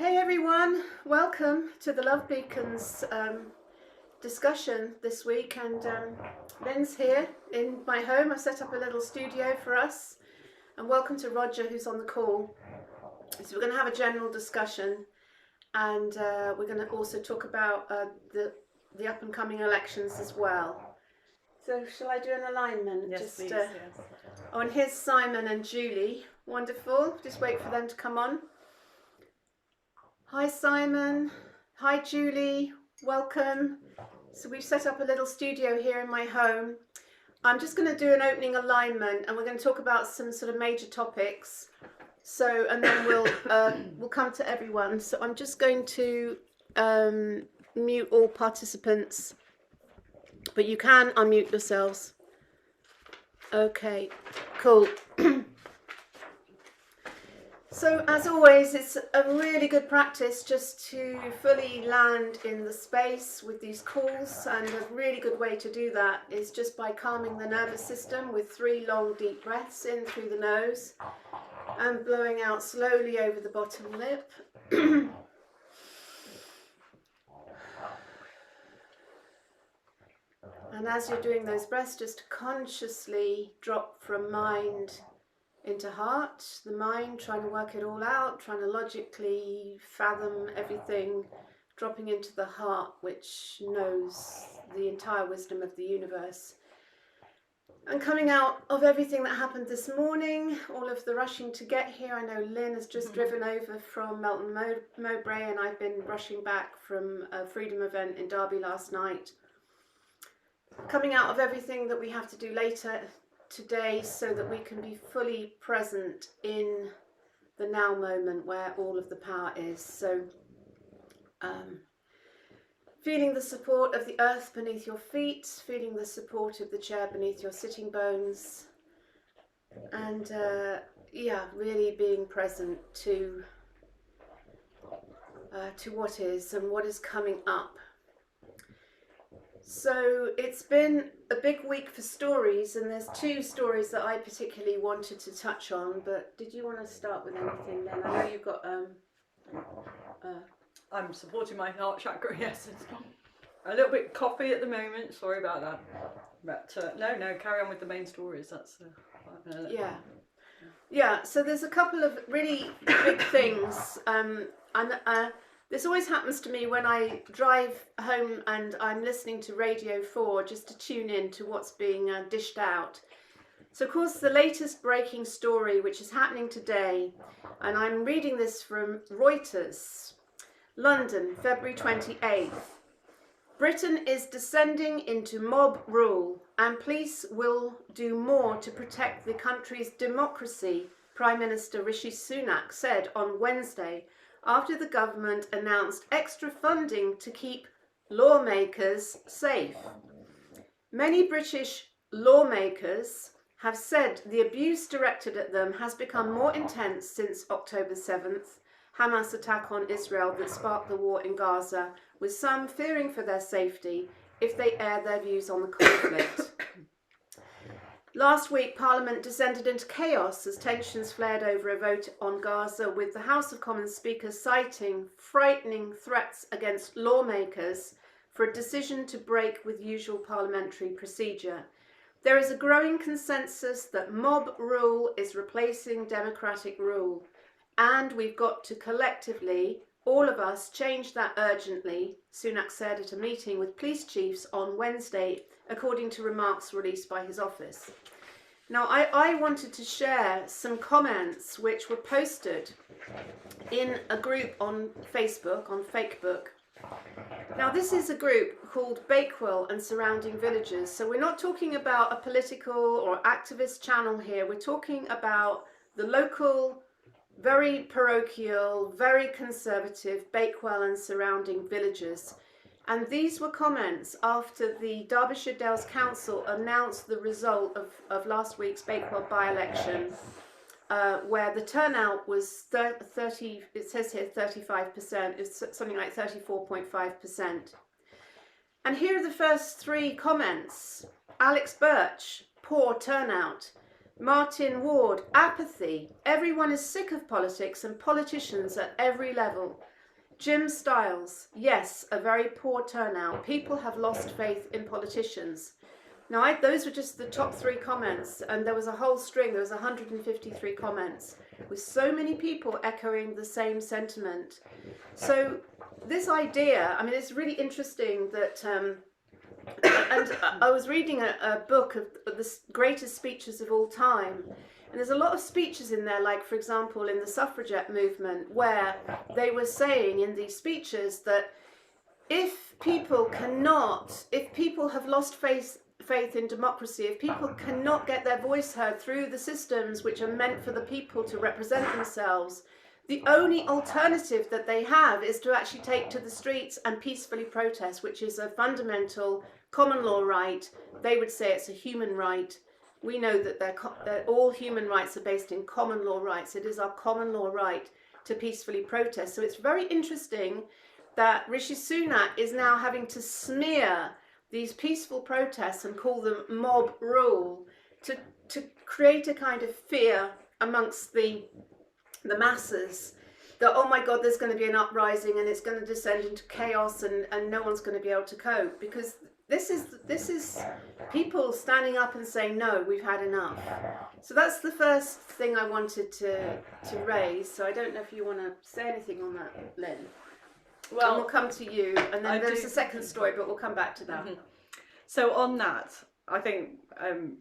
Hey everyone, welcome to the Love Beacons discussion this week, and Lynn's here in my home. I've set up a little studio for us, and welcome to Roger who's on the call. So we're going to have a general discussion, and we're going to also talk about the up and coming elections as well. So shall I do an alignment? Yes, please, yes. Oh, and here's Simon and Julie. Wonderful. Just wait for them to come on. Hi Simon, hi Julie, welcome. So we've set up a little studio here in my home. I'm just going to do an opening alignment, and we're going to talk about some sort of major topics. So, and then we'll come to everyone. So I'm just going to mute all participants, but you can unmute yourselves. Okay, cool. So as always, it's a really good practice just to fully land in the space with these calls, and a really good way to do that is just by calming the nervous system with 3 long deep breaths in through the nose and blowing out slowly over the bottom lip. And as you're doing those breaths, just consciously drop from mind into heart, the mind trying to work it all out, trying to logically fathom everything, dropping into the heart, which knows the entire wisdom of the universe. And coming out of everything that happened this morning, all of the rushing to get here. I know Lynn has just driven over from Melton Mowbray, and I've been rushing back from a freedom event in Derby last night. Coming out of everything that we have to do later today, so that we can be fully present in the now moment where all of the power is. So feeling the support of the earth beneath your feet, feeling the support of the chair beneath your sitting bones, and yeah, really being present to what is and what is coming up. So it's been a big week for stories, and there's 2 stories that I particularly wanted to touch on, but did you want to start with anything then? I know you've got I'm supporting my heart chakra, yes. It's a little bit coffee at the moment, sorry about that. But no, carry on with the main stories. That's yeah, so there's a couple of really big things, and this always happens to me when I drive home and I'm listening to Radio 4 just to tune in to what's being dished out. So of course the latest breaking story, which is happening today, and I'm reading this from Reuters, London, February 28th. Britain is descending into mob rule, and police will do more to protect the country's democracy, Prime Minister Rishi Sunak said on Wednesday, after the government announced extra funding to keep lawmakers safe. Many British lawmakers have said the abuse directed at them has become more intense since October 7th, Hamas attack on Israel that sparked the war in Gaza, with some fearing for their safety if they air their views on the conflict. Last week, Parliament descended into chaos as tensions flared over a vote on Gaza, with the House of Commons Speaker citing frightening threats against lawmakers for a decision to break with usual parliamentary procedure. There is a growing consensus that mob rule is replacing democratic rule, and we've got to collectively, all of us, change that urgently, Sunak said at a meeting with police chiefs on Wednesday, according to remarks released by his office. Now, I wanted to share some comments which were posted in a group on Facebook, on Fakebook. Now, this is a group called Bakewell and surrounding villages. So we're not talking about a political or activist channel here. We're talking about the local, very parochial, very conservative Bakewell and surrounding villages. And these were comments after the Derbyshire Dales Council announced the result of last week's Bakewell by-election, where the turnout was 30, it says here 35%, it's something like 34.5%. And here are the first 3 comments. Alex Birch, poor turnout. Martin Ward, apathy. Everyone is sick of politics and politicians at every level. Jim Stiles, yes, a very poor turnout. People have lost faith in politicians. Now, those were just the top 3 comments, and there was a whole string. There was 153 comments with so many people echoing the same sentiment. So this idea, I mean, it's really interesting that, and I was reading a book of the greatest speeches of all time. And there's a lot of speeches in there, like, for example, in the suffragette movement, where they were saying in these speeches that if people have lost faith in democracy, if people cannot get their voice heard through the systems which are meant for the people to represent themselves, the only alternative that they have is to actually take to the streets and peacefully protest, which is a fundamental common law right. They would say it's a human right. We know that all human rights are based in common law rights. It is our common law right to peacefully protest. So it's very interesting that Rishi Sunak is now having to smear these peaceful protests and call them mob rule to create a kind of fear amongst the masses that, oh my God, there's going to be an uprising and it's going to descend into chaos and no one's going to be able to cope, because this is people standing up and saying, no, we've had enough. So that's the first thing I wanted to raise. So I don't know if you want to say anything on that, Lynn. Well, and we'll come to you, and then there's a second story, but we'll come back to that. So on that, I think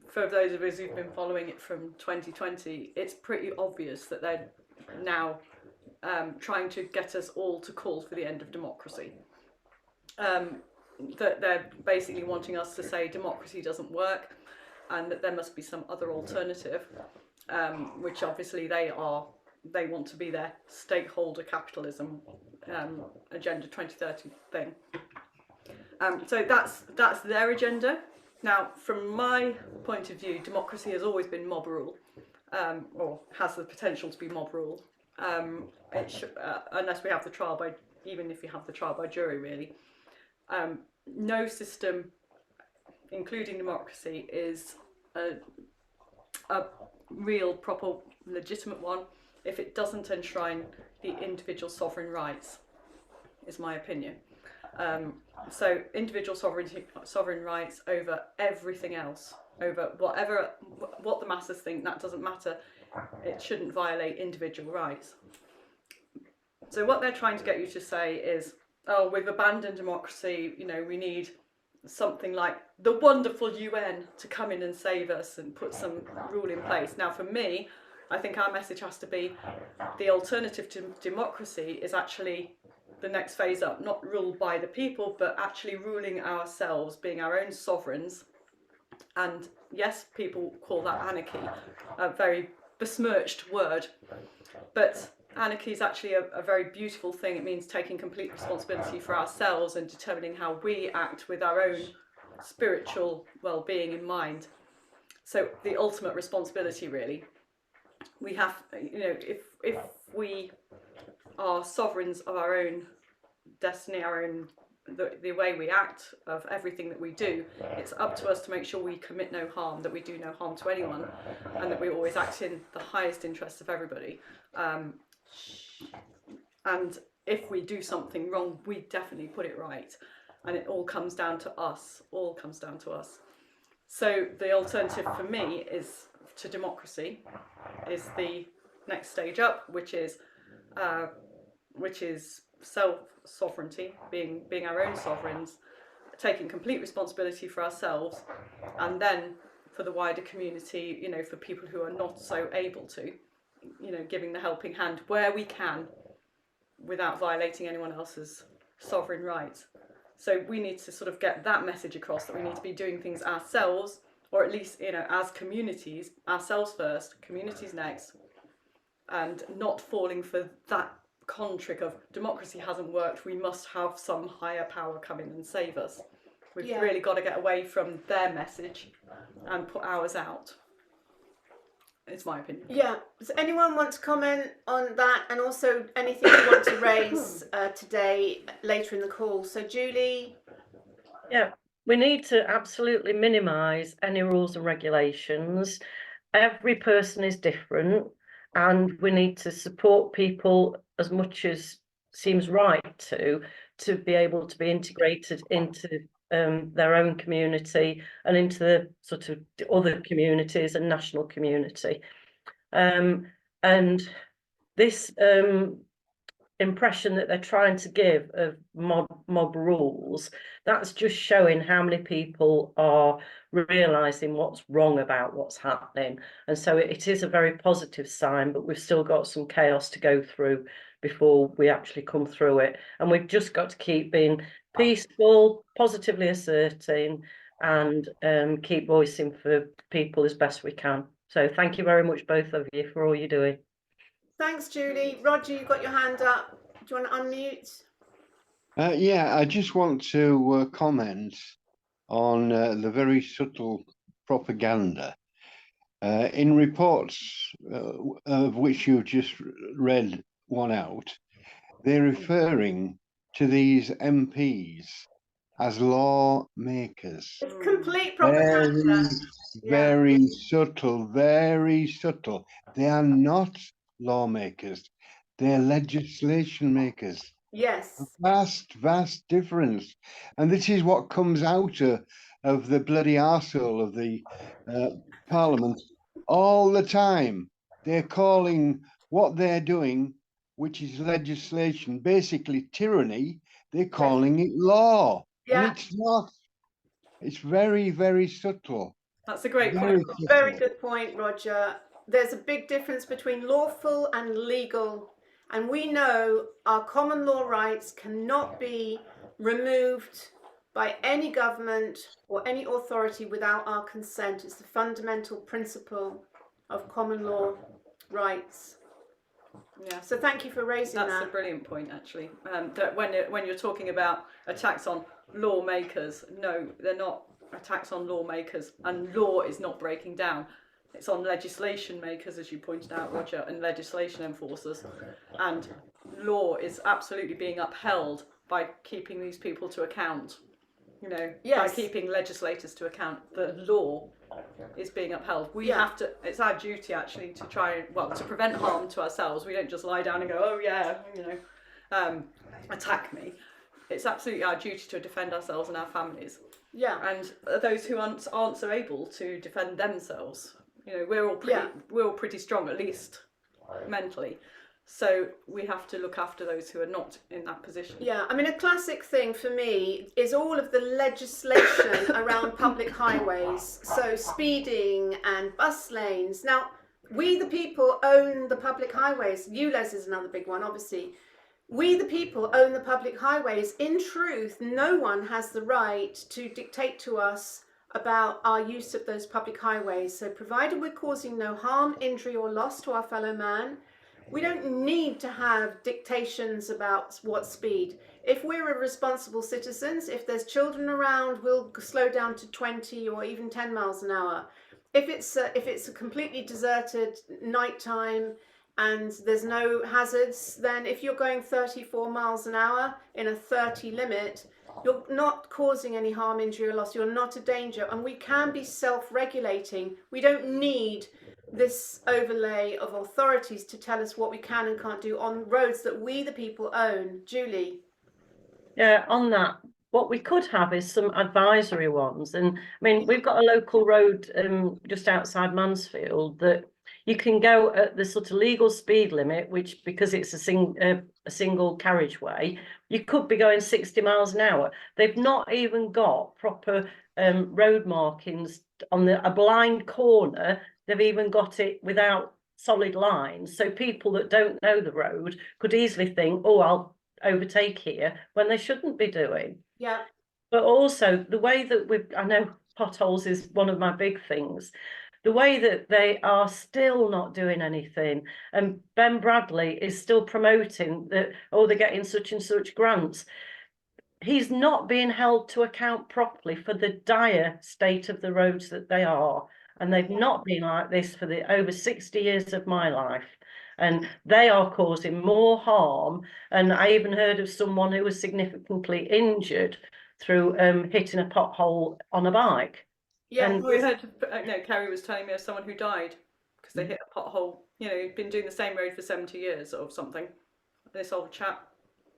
for those of us who've been following it from 2020, it's pretty obvious that they're now trying to get us all to call for the end of democracy. That they're basically wanting us to say democracy doesn't work and that there must be some other alternative, which obviously they want to be their stakeholder capitalism Agenda 2030 thing. So that's their agenda. Now, from my point of view, democracy has always been mob rule, or has the potential to be mob rule, unless we have the trial by, even if you have the trial by jury, really. No system, including democracy, is a real, proper, legitimate one if it doesn't enshrine the individual sovereign rights, is my opinion. So individual sovereign rights over everything else, over what the masses think, that doesn't matter. It shouldn't violate individual rights. So what they're trying to get you to say is, oh, we've abandoned democracy, you know, we need something like the wonderful UN to come in and save us and put some rule in place. Now, for me, I think our message has to be the alternative to democracy is actually the next phase up, not ruled by the people, but actually ruling ourselves, being our own sovereigns. And yes, people call that anarchy, a very besmirched word, but anarchy is actually a very beautiful thing. It means taking complete responsibility for ourselves and determining how we act with our own spiritual well-being in mind. So the ultimate responsibility, really. We have, you know, if we are sovereigns of our own destiny, our own the way we act, of everything that we do, it's up to us to make sure we commit no harm, that we do no harm to anyone, and that we always act in the highest interests of everybody. And if we do something wrong, we definitely put it right, and it all comes down to us. All comes down to us. So the alternative for me is to democracy, is the next stage up, which is self-sovereignty, being our own sovereigns, taking complete responsibility for ourselves, and then for the wider community, you know, for people who are not so able to, you know, giving the helping hand where we can without violating anyone else's sovereign rights. So we need to sort of get that message across, that we need to be doing things ourselves, or at least, you know, as communities, ourselves first, communities next, and not falling for that con trick of democracy hasn't worked, we must have some higher power come in and save us. We've really got to get away from their message and put ours out. It's my opinion. Yeah. Does anyone want to comment on that, and also anything you want to raise today later in the call? So Julie? Yeah, we need to absolutely minimise any rules and regulations. Every person is different, and we need to support people as much as seems right to be able to be integrated into their own community and into the sort of other communities and national community. And this impression that they're trying to give of mob rules, that's just showing how many people are realizing what's wrong about what's happening. And so it is a very positive sign, but we've still got some chaos to go through before we actually come through it. And we've just got to keep being peaceful, positively asserting, and keep voicing for people as best we can. So thank you very much, both of you, for all you're doing. Thanks, Julie. Roger, you've got your hand up. Do you want to unmute? Yeah, I just want to comment on the very subtle propaganda in reports of which you've just read one out. They're referring to these MPs as lawmakers. It's complete propaganda. Very subtle, very subtle. They are not lawmakers. They're legislation makers. Yes. Vast difference. And this is what comes out of the bloody arsehole of the Parliament all the time. They're calling what they're doing, which is legislation, basically tyranny, they're calling it law. Yeah. And it's not. It's very, very subtle. That's a great point. Very good point, Roger. There's a big difference between lawful and legal. And we know our common law rights cannot be removed by any government or any authority without our consent. It's the fundamental principle of common law rights. Yeah. So thank you for raising that. That's a brilliant point, actually. That when you're talking about attacks on lawmakers, no, they're not attacks on lawmakers, and law is not breaking down. It's on legislation makers, as you pointed out, Roger, and legislation enforcers. And law is absolutely being upheld by keeping these people to account. You know, Yes. by keeping legislators to account, the law is being upheld. We have to, it's our duty actually to try, to prevent harm to ourselves. We don't just lie down and go, oh yeah, you know, attack me. It's absolutely our duty to defend ourselves and our families. Yeah. And those who aren't so able to defend themselves, you know, we're all pretty strong, at least mentally. So we have to look after those who are not in that position. Yeah, I mean, a classic thing for me is all of the legislation around public highways. So speeding and bus lanes. Now, we the people own the public highways. ULEZ is another big one, obviously. We the people own the public highways. In truth, no one has the right to dictate to us about our use of those public highways. So provided we're causing no harm, injury or loss to our fellow man, we don't need to have dictations about what speed. If we're responsible citizens, if there's children around, we'll slow down to 20 or even 10 miles an hour. If it's a completely deserted nighttime and there's no hazards, then if you're going 34 miles an hour in a 30 limit, you're not causing any harm, injury or loss. You're not a danger. And we can be self-regulating. We don't need this overlay of authorities to tell us what we can and can't do on roads that we the people own. Julie? Yeah, on that, what we could have is some advisory ones. And I mean, we've got a local road just outside Mansfield that you can go at the sort of legal speed limit, which because it's a single carriageway, you could be going 60 miles an hour. They've not even got proper road markings on a blind corner. They've even got it without solid lines. So people that don't know the road could easily think, oh, I'll overtake here when they shouldn't be doing. Yeah. But also the way that I know potholes is one of my big things. The way that they are still not doing anything. And Ben Bradley is still promoting that, oh, they're getting such and such grants. He's not being held to account properly for the dire state of the roads that they are. And they've not been like this for the over 60 years of my life. And they are causing more harm. And I even heard of someone who was significantly injured through hitting a pothole on a bike. Yeah, and we heard, Carrie was telling me of someone who died because they hit a pothole. You know, he'd been doing the same road for 70 years or something. This old chap.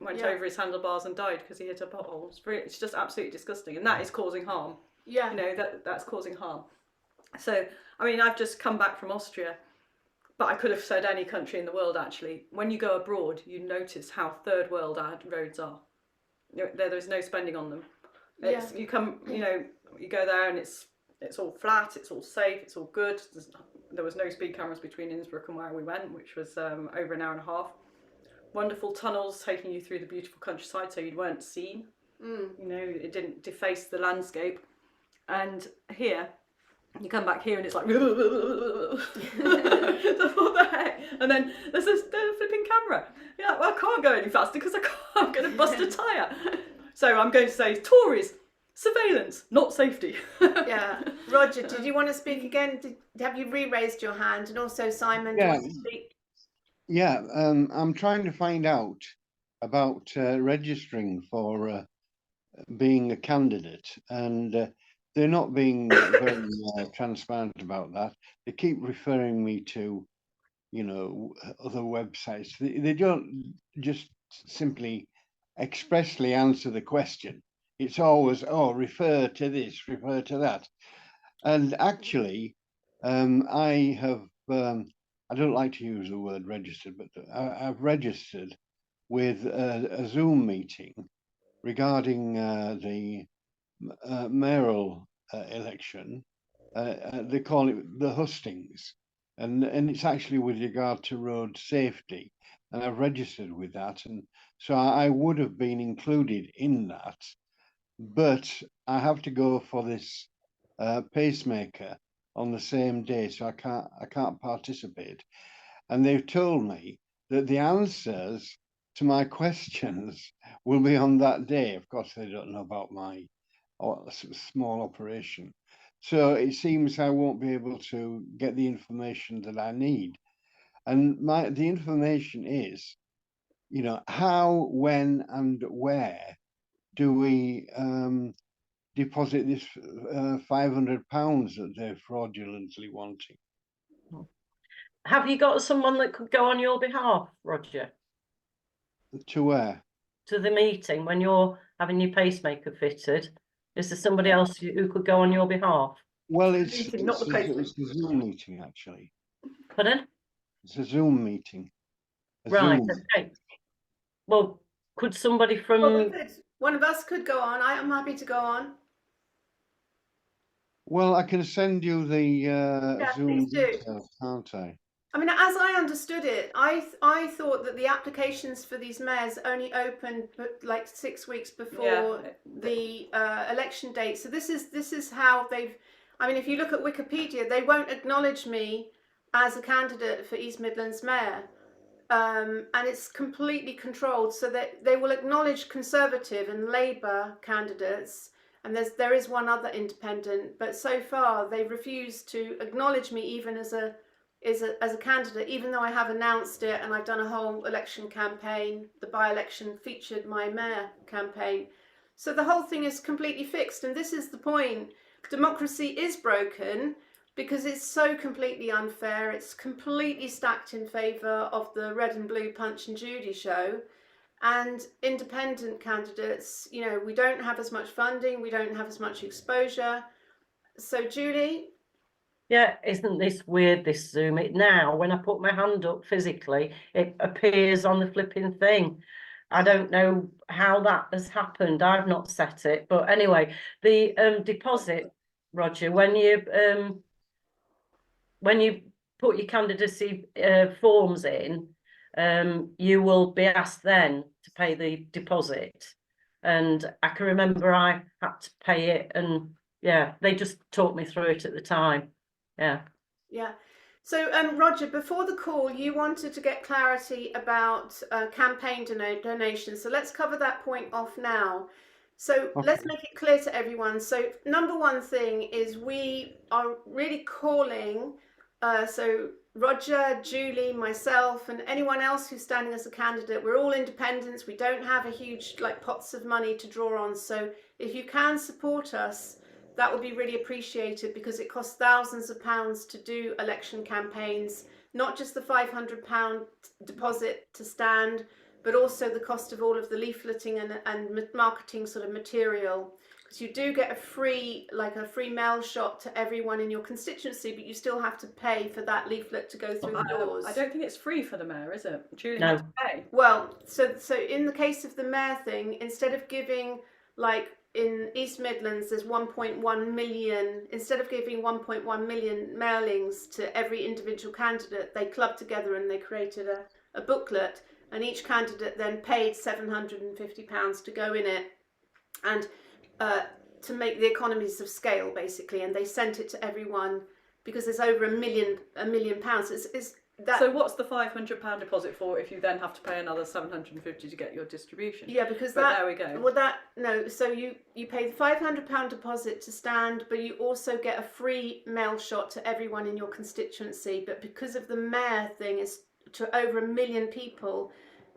went Yeah. over his handlebars and died because he hit a pothole. It's just absolutely disgusting, and that is causing harm. Yeah. You know, that's causing harm. So, I mean, I've just come back from Austria, but I could have said any country in the world, actually. When you go abroad, you notice how third world our roads are. There's no spending on them. It's, you come, you know, you go there and it's all flat, it's all safe, it's all good. There was no speed cameras between Innsbruck and where we went, which was over an hour and a half. Wonderful tunnels taking you through the beautiful countryside, so you weren't seen. You know, it didn't deface the landscape. And here, you come back here and it's like, what the heck? And then there's a flipping camera. You're like, well, I can't go any faster because I'm going to bust a tyre. So I'm going to say Tories, surveillance, not safety. Yeah. Roger, did you want to speak again? Have you re-raised your hand? And also Simon, do you want to speak? Yeah, I'm trying to find out about registering for being a candidate, and they're not being very transparent about that. They keep referring me to, you know, other websites. They don't just simply expressly answer the question. It's always, oh, refer to this, refer to that. And actually, I have, I don't like to use the word registered, but I've registered with a Zoom meeting regarding the mayoral election. They call it the hustings, and it's actually with regard to road safety, and I've registered with that, and so I would have been included in that, but I have to go for this pacemaker on the same day, so I can't participate. And they've told me that the answers to my questions will be on that day. Of course, they don't know about my small operation. So it seems I won't be able to get the information that I need. And the information is, you know, how, when, and where do we deposit this £500 that they're fraudulently wanting? Have you got someone that could go on your behalf, Roger, To where? to the meeting when you're having your pacemaker fitted? Is there somebody else who could go on your behalf? Well, Meeting, not the pacemaker. it's a Zoom meeting, actually. Pardon? It's a Zoom meeting. Right, Zoom. okay. Well, could somebody from... Well, we could. One of us could go on. I'm happy to go on. Well, I can send you the Yeah, Zoom please do. details, can't I? I mean, as I understood it, I thought that the applications for these mayors only opened like 6 weeks before the election date. So this is how they've. I mean, if you look at Wikipedia, they won't acknowledge me as a candidate for East Midlands mayor, and it's completely controlled. So that they will acknowledge Conservative and Labour candidates, and there is one other independent, but so far they've refused to acknowledge me even as a candidate, even though I have announced it and I've done a whole election campaign. The by-election featured my mayor campaign. So the whole thing is completely fixed, and this is the point. Democracy is broken because it's so completely unfair. It's completely stacked in favour of the red and blue Punch and Judy show. And independent candidates, you know, we don't have as much funding, we don't have as much exposure. So Julie? Yeah, isn't this weird, this Zoom? It now, when I put my hand up physically, it appears on the flipping thing. I don't know how that has happened. I've not set it. But anyway, the deposit, Roger, when you put your candidacy forms in, you will be asked then to pay the deposit. And I can remember I had to pay it, and yeah, they just talked me through it at the time. Yeah. So Roger, before the call you wanted to get clarity about campaign donations, so let's cover that point off now. So let's make it clear to everyone. So number one thing is we are really calling, so Roger, Julie, myself, and anyone else who's standing as a candidate, we're all independents. We don't have a huge pots of money to draw on. So if you can support us, that would be really appreciated, because it costs thousands of pounds to do election campaigns, not just the £500 deposit to stand, but also the cost of all of the leafleting and marketing sort of material. Because you do get a free mail shot to everyone in your constituency, but you still have to pay for that leaflet to go through the doors. I don't think it's free for the mayor, is it? Julie No. had to pay. Well, so in the case of the mayor thing, instead of giving, like in East Midlands, there's 1.1 million, instead of giving 1.1 million mailings to every individual candidate, they clubbed together and they created a booklet, and each candidate then paid £750 to go in it, and to make the economies of scale, basically, and they sent it to everyone because there's over £1 million. So what's the £500 deposit for if you then have to pay another £750 to get your distribution? Yeah, because there we go. Well, so you pay the £500 deposit to stand, but you also get a free mail shot to everyone in your constituency. But because of the mayor thing, is to over 1 million people,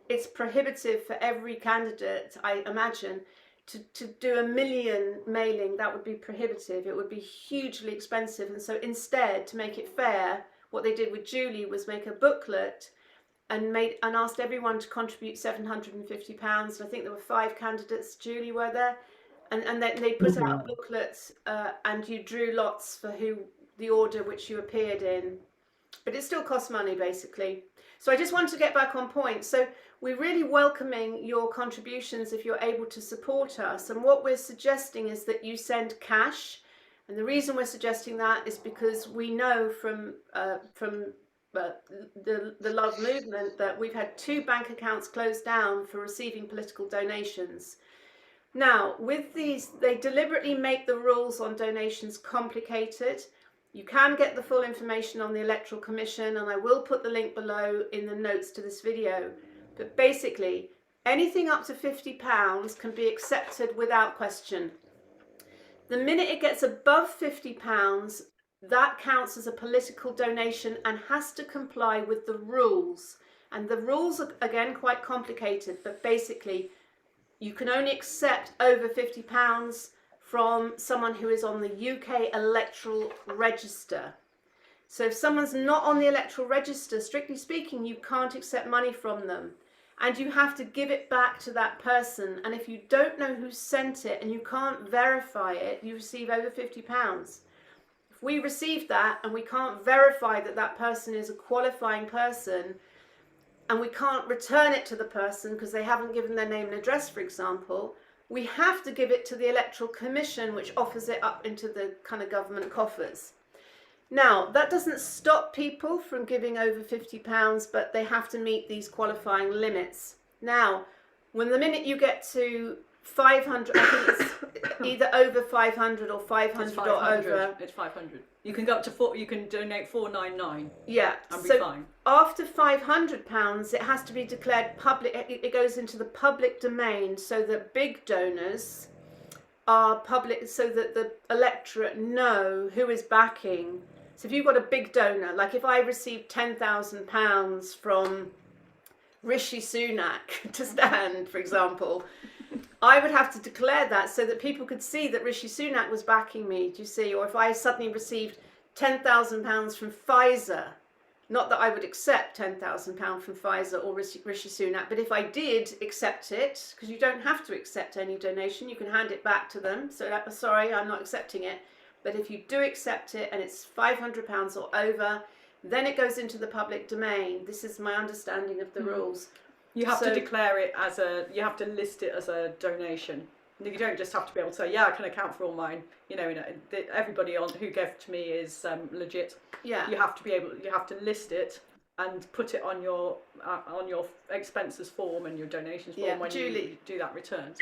it's prohibitive for every candidate, I imagine, to do 1 million mailing. That would be prohibitive. It would be hugely expensive. And so instead, to make it fair, what they did with Julie was make a booklet and asked everyone to contribute £750. I think there were 5 candidates. Julie were there, and they put out a booklet, and you drew lots for the order which you appeared in, but it still costs money, basically. So I just want to get back on point. So we're really welcoming your contributions if you're able to support us, and what we're suggesting is that you send cash. And the reason we're suggesting that is because we know from the Love movement that we've had 2 bank accounts closed down for receiving political donations. Now, with these, they deliberately make the rules on donations complicated. You can get the full information on the Electoral Commission, and I will put the link below in the notes to this video. But basically, anything up to £50 can be accepted without question. The minute it gets above £50, that counts as a political donation and has to comply with the rules. And the rules are, again, quite complicated, but basically you can only accept over £50 from someone who is on the UK electoral register. So if someone's not on the electoral register, strictly speaking, you can't accept money from them. And you have to give it back to that person. And if you don't know who sent it and you can't verify it, you receive over £50. If we receive that and we can't verify that that person is a qualifying person, and we can't return it to the person because they haven't given their name and address, for example, we have to give it to the Electoral Commission, which offers it up into the kind of government coffers. Now, that doesn't stop people from giving over £50, but they have to meet these qualifying limits. Now, when the minute you get to 500, I think it's either over 500 or 500 or over. It's 500. You can go up to 4. You can donate 499. Yeah, and be so fine. After £500, it has to be declared public. It goes into the public domain, so that big donors are public, so that the electorate know who is backing. So if you've got a big donor, like if I received £10,000 from Rishi Sunak to stand, for example, I would have to declare that so that people could see that Rishi Sunak was backing me, do you see? Or if I suddenly received £10,000 from Pfizer, not that I would accept £10,000 from Pfizer or Rishi Sunak, but if I did accept it, because you don't have to accept any donation, you can hand it back to them. So sorry, I'm not accepting it. But if you do accept it and it's £500 or over, then it goes into the public domain. This is my understanding of the rules. You have to declare it as you have to list it as a donation. You don't just have to be able to say, yeah, I can account for all mine. Everybody who gave to me is legit. Yeah. You have to list it and put it on your expenses form and your donations form when you do that return.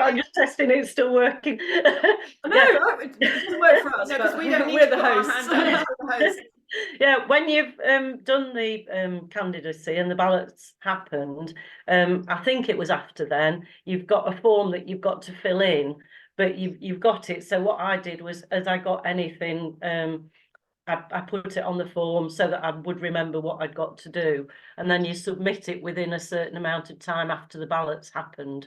I'm just testing it's still working. No, it doesn't work for us. No, because we don't need we're to the put our hosts. hand on it, we're the hosts. Yeah, when you've done the candidacy and the ballots happened, I think it was after then, you've got a form that you've got to fill in, but you've got it. So what I did was, as I got anything, I put it on the form so that I would remember what I'd got to do. And then you submit it within a certain amount of time after the ballots happened.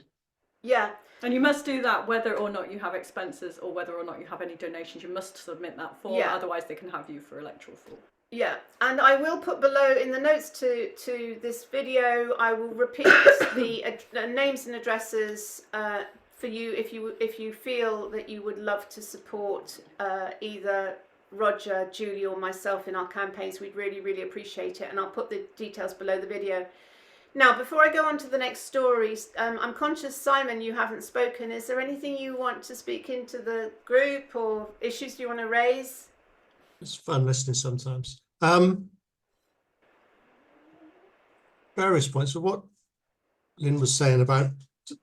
Yeah. And you must do that whether or not you have expenses or whether or not you have any donations. You must submit that form, Yeah. otherwise they can have you for electoral fraud. Yeah, and I will put below in the notes to this video, I will repeat the names and addresses for you if you feel that you would love to support either Roger, Julie, or myself in our campaigns. We'd really, really appreciate it, and I'll put the details below the video. Now, before I go on to the next stories, I'm conscious, Simon, you haven't spoken. Is there anything you want to speak into the group or issues you want to raise? It's fun listening sometimes. Various points. So what Lynn was saying about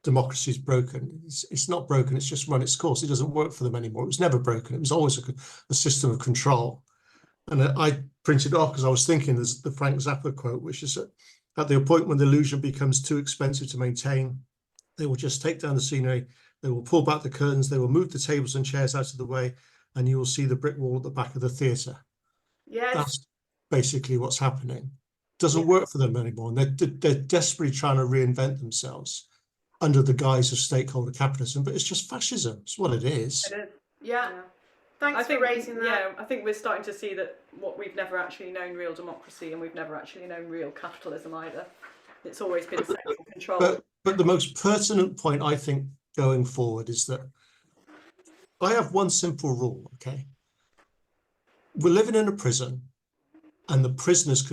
democracy is broken. It's not broken. It's just run its course. It doesn't work for them anymore. It was never broken. It was always a system of control. And I printed it off because I was thinking there's the Frank Zappa quote, which is at the point when the illusion becomes too expensive to maintain, they will just take down the scenery. They will pull back the curtains. They will move the tables and chairs out of the way, and you will see the brick wall at the back of the theatre. Yes. That's basically what's happening. Doesn't work for them anymore, and they're desperately trying to reinvent themselves under the guise of stakeholder capitalism, but it's just fascism. It's what it is. It is. Yeah. Yeah. Thanks for raising that. Yeah, I think we're starting to see that what we've never actually known real democracy, and we've never actually known real capitalism either. It's always been central control. But the most pertinent point, I think, going forward is that I have one simple rule, okay? We're living in a prison, and the prisoners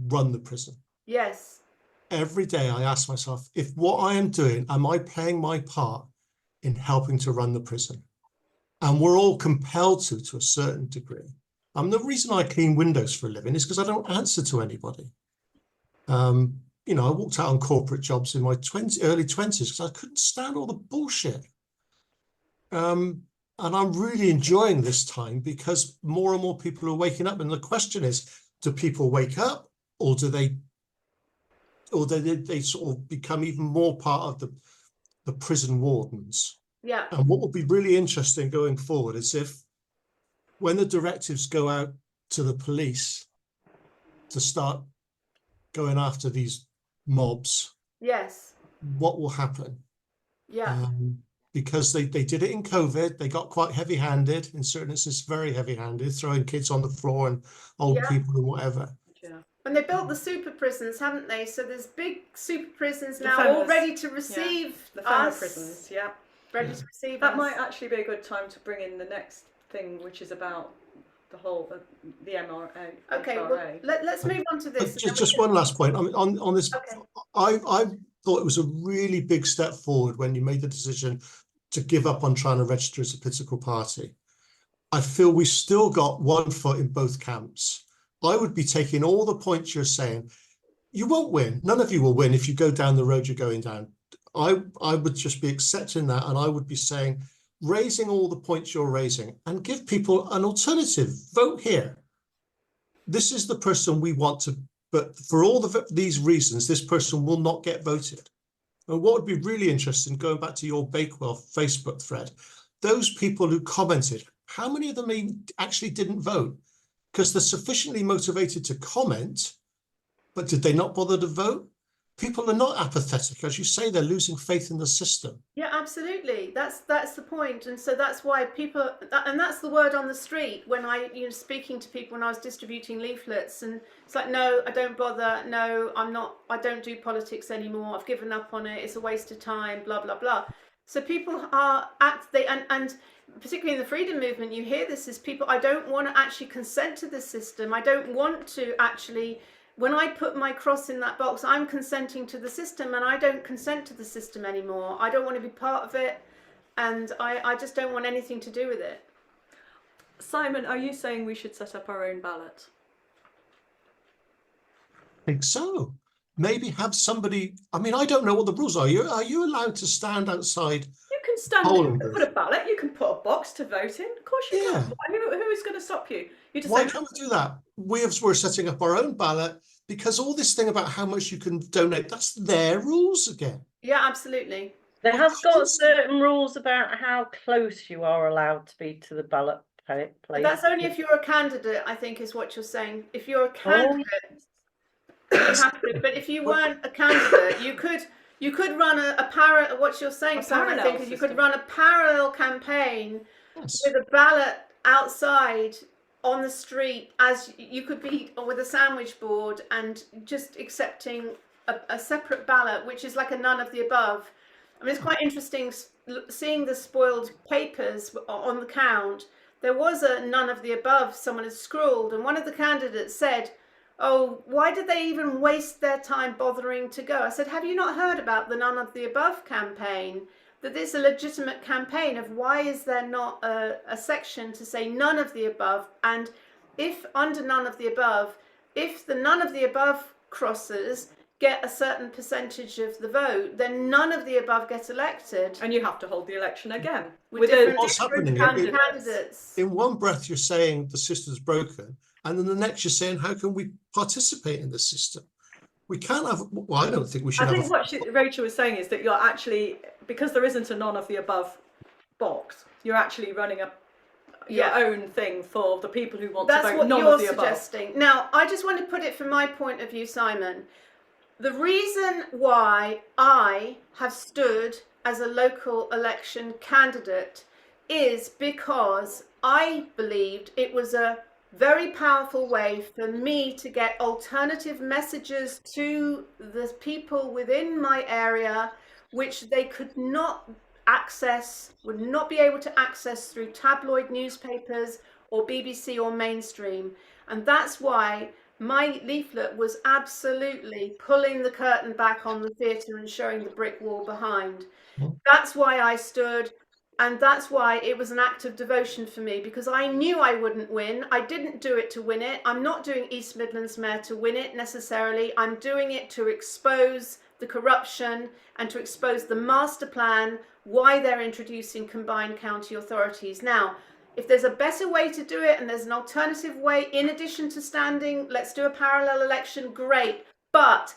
run the prison. Yes. Every day I ask myself, if what I am doing, am I playing my part in helping to run the prison? And we're all compelled to a certain degree. The reason I clean windows for a living is because I don't answer to anybody. You know, I walked out on corporate jobs in my early 20s because I couldn't stand all the bullshit. And I'm really enjoying this time because more and more people are waking up. And the question is, do people wake up, or do they sort of become even more part of the prison wardens? Yeah. And what will be really interesting going forward is if, when the directives go out to the police to start going after these mobs, Yes. what will happen? Yeah. Because they did it in COVID, they got quite heavy-handed, in certain instances very heavy-handed, throwing kids on the floor and old people and whatever. Yeah. And they built the super prisons, haven't they? So there's big super prisons The now, fellas. all ready to receive The family us. prisons, yeah. Ready to receive That us. might actually be a good time to bring in the next thing, which is about the whole the MRA. Okay, well, let's move on to this. Just one last point. I mean, on this, Okay. I thought it was a really big step forward when you made the decision to give up on trying to register as a political party. I feel we still got one foot in both camps. I would be taking all the points you're saying. You won't win. None of you will win if you go down the road you're going down. I would just be accepting that, and I would be saying, raising all the points you're raising, and give people an alternative. Vote here. This is the person we want to, but for all these reasons, this person will not get voted. And what would be really interesting, going back to your Bakewell Facebook thread, those people who commented, how many of them actually didn't vote? Because they're sufficiently motivated to comment, but did they not bother to vote? People are not apathetic. As you say, they're losing faith in the system. Yeah, absolutely. That's the point. And so that's why people, and that's the word on the street when speaking to people when I was distributing leaflets, and it's like, no, I don't bother. No, I don't do politics anymore. I've given up on it. It's a waste of time, blah, blah, blah. So people are and particularly in the freedom movement, you hear this is people, I don't want to actually consent to the system. I don't want to actually, when I put my cross in that box, I'm consenting to the system, and I don't consent to the system anymore. I don't want to be part of it, and I just don't want anything to do with it. Simon, are you saying we should set up our own ballot? I think so. Maybe have somebody, I mean, I don't know what the rules are. Are you allowed to stand outside? You can stand there, you can put a ballot, you can put a box to vote in. Of course you can. Who is going to stop you? Why can't we do that? We're setting up our own ballot, because all this thing about how much you can donate, that's their rules again. Yeah, absolutely. They have got certain rules about how close you are allowed to be to the ballot place. But that's only if you're a candidate, I think, is what you're saying. If you're a candidate, you have to. But if you weren't a candidate, you could run a parallel. What you're saying, Simon, I think, is you could run a parallel campaign with a ballot outside on the street, as you could be with a sandwich board and just accepting a separate ballot, which is like a none of the above. I mean, it's quite interesting seeing the spoiled papers on the count. There was a none of the above someone had scrawled, and one of the candidates said, "Oh, why did they even waste their time bothering to go?" I said, "Have you not heard about the none of the above campaign? That it's a legitimate campaign of why is there not a section to say none of the above? And if under none of the above, if the none of the above crosses get a certain percentage of the vote, then none of the above get elected." And you have to hold the election again With different, What's happening candidates. in one breath you're saying the system's broken, and then the next you're saying how can we participate in the system? We can't have, well, I don't think we should I have think what Rachel was saying is that you're actually, because there isn't a none of the above box, you're actually running your own thing for the people who want to vote what none you're of the suggesting. above. Now, I just want to put it from my point of view, Simon. The reason why I have stood as a local election candidate is because I believed it was a very powerful way for me to get alternative messages to the people within my area, which they could not access, would not be able to access through tabloid newspapers or BBC or mainstream. And that's why my leaflet was absolutely pulling the curtain back on the theatre and showing the brick wall behind. That's why I stood. And that's why it was an act of devotion for me, because I knew I wouldn't win. I didn't do it to win it. I'm not doing East Midlands Mayor to win it necessarily. I'm doing it to expose the corruption and to expose the master plan, why they're introducing combined county authorities. Now, if there's a better way to do it and there's an alternative way, in addition to standing, let's do a parallel election, great. But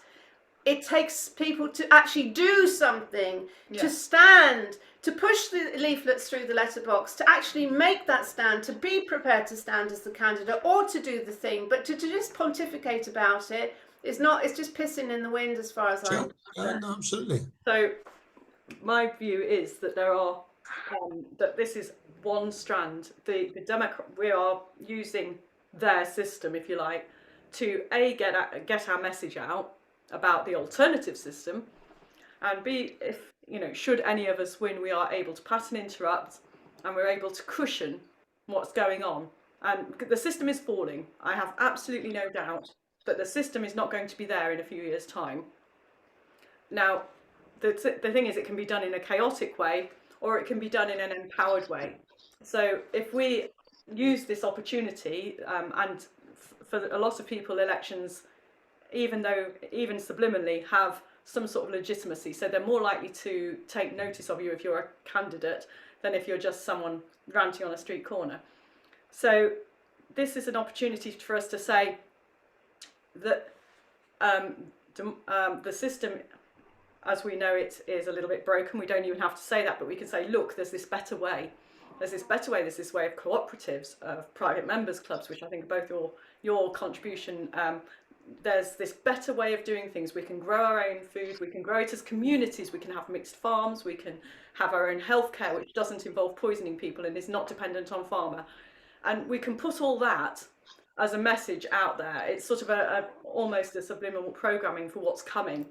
it takes people to actually do something, to stand, to push the leaflets through the letterbox, to actually make that stand, to be prepared to stand as the candidate or to do the thing. But to just pontificate about it is not, it's just pissing in the wind as far as I'm concerned. no, absolutely. So my view is that there are, that this is one strand. The Democrat, we are using their system, if you like, to A, get our message out about the alternative system, and B, if should any of us win, we are able to pass and interrupt, and we're able to cushion what's going on. And the system is falling. I have absolutely no doubt that the system is not going to be there in a few years' time. Now, the thing is, it can be done in a chaotic way, or it can be done in an empowered way. So if we use this opportunity, and for a lot of people, elections, even subliminally, have some sort of legitimacy, so they're more likely to take notice of you if you're a candidate than if you're just someone ranting on a street corner. So this is an opportunity for us to say that the system, as we know it, is a little bit broken. We don't even have to say that, but we can say, look, there's this better way. There's this better way. There's this way of cooperatives, of private members clubs, which I think are both your contribution. There's this better way of doing things. We can grow our own food. We can grow it as communities. We can have mixed farms. We can have our own healthcare, which doesn't involve poisoning people and is not dependent on farmer. And we can put all that as a message out there. It's sort of almost a subliminal programming for what's coming.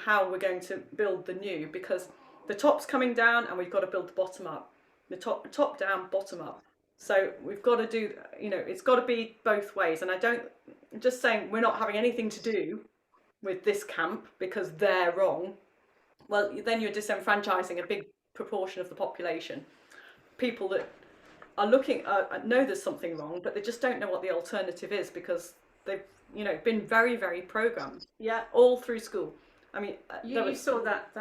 How we're going to build the new, because the top's coming down and we've got to build the bottom up. The top down, bottom up. So we've got to do, it's got to be both ways. And I'm just saying we're not having anything to do with this camp because they're wrong. Well, then you're disenfranchising a big proportion of the population. People that are looking, know there's something wrong, but they just don't know what the alternative is because they've, been very, very programmed. Yeah, all through school. I mean, you saw that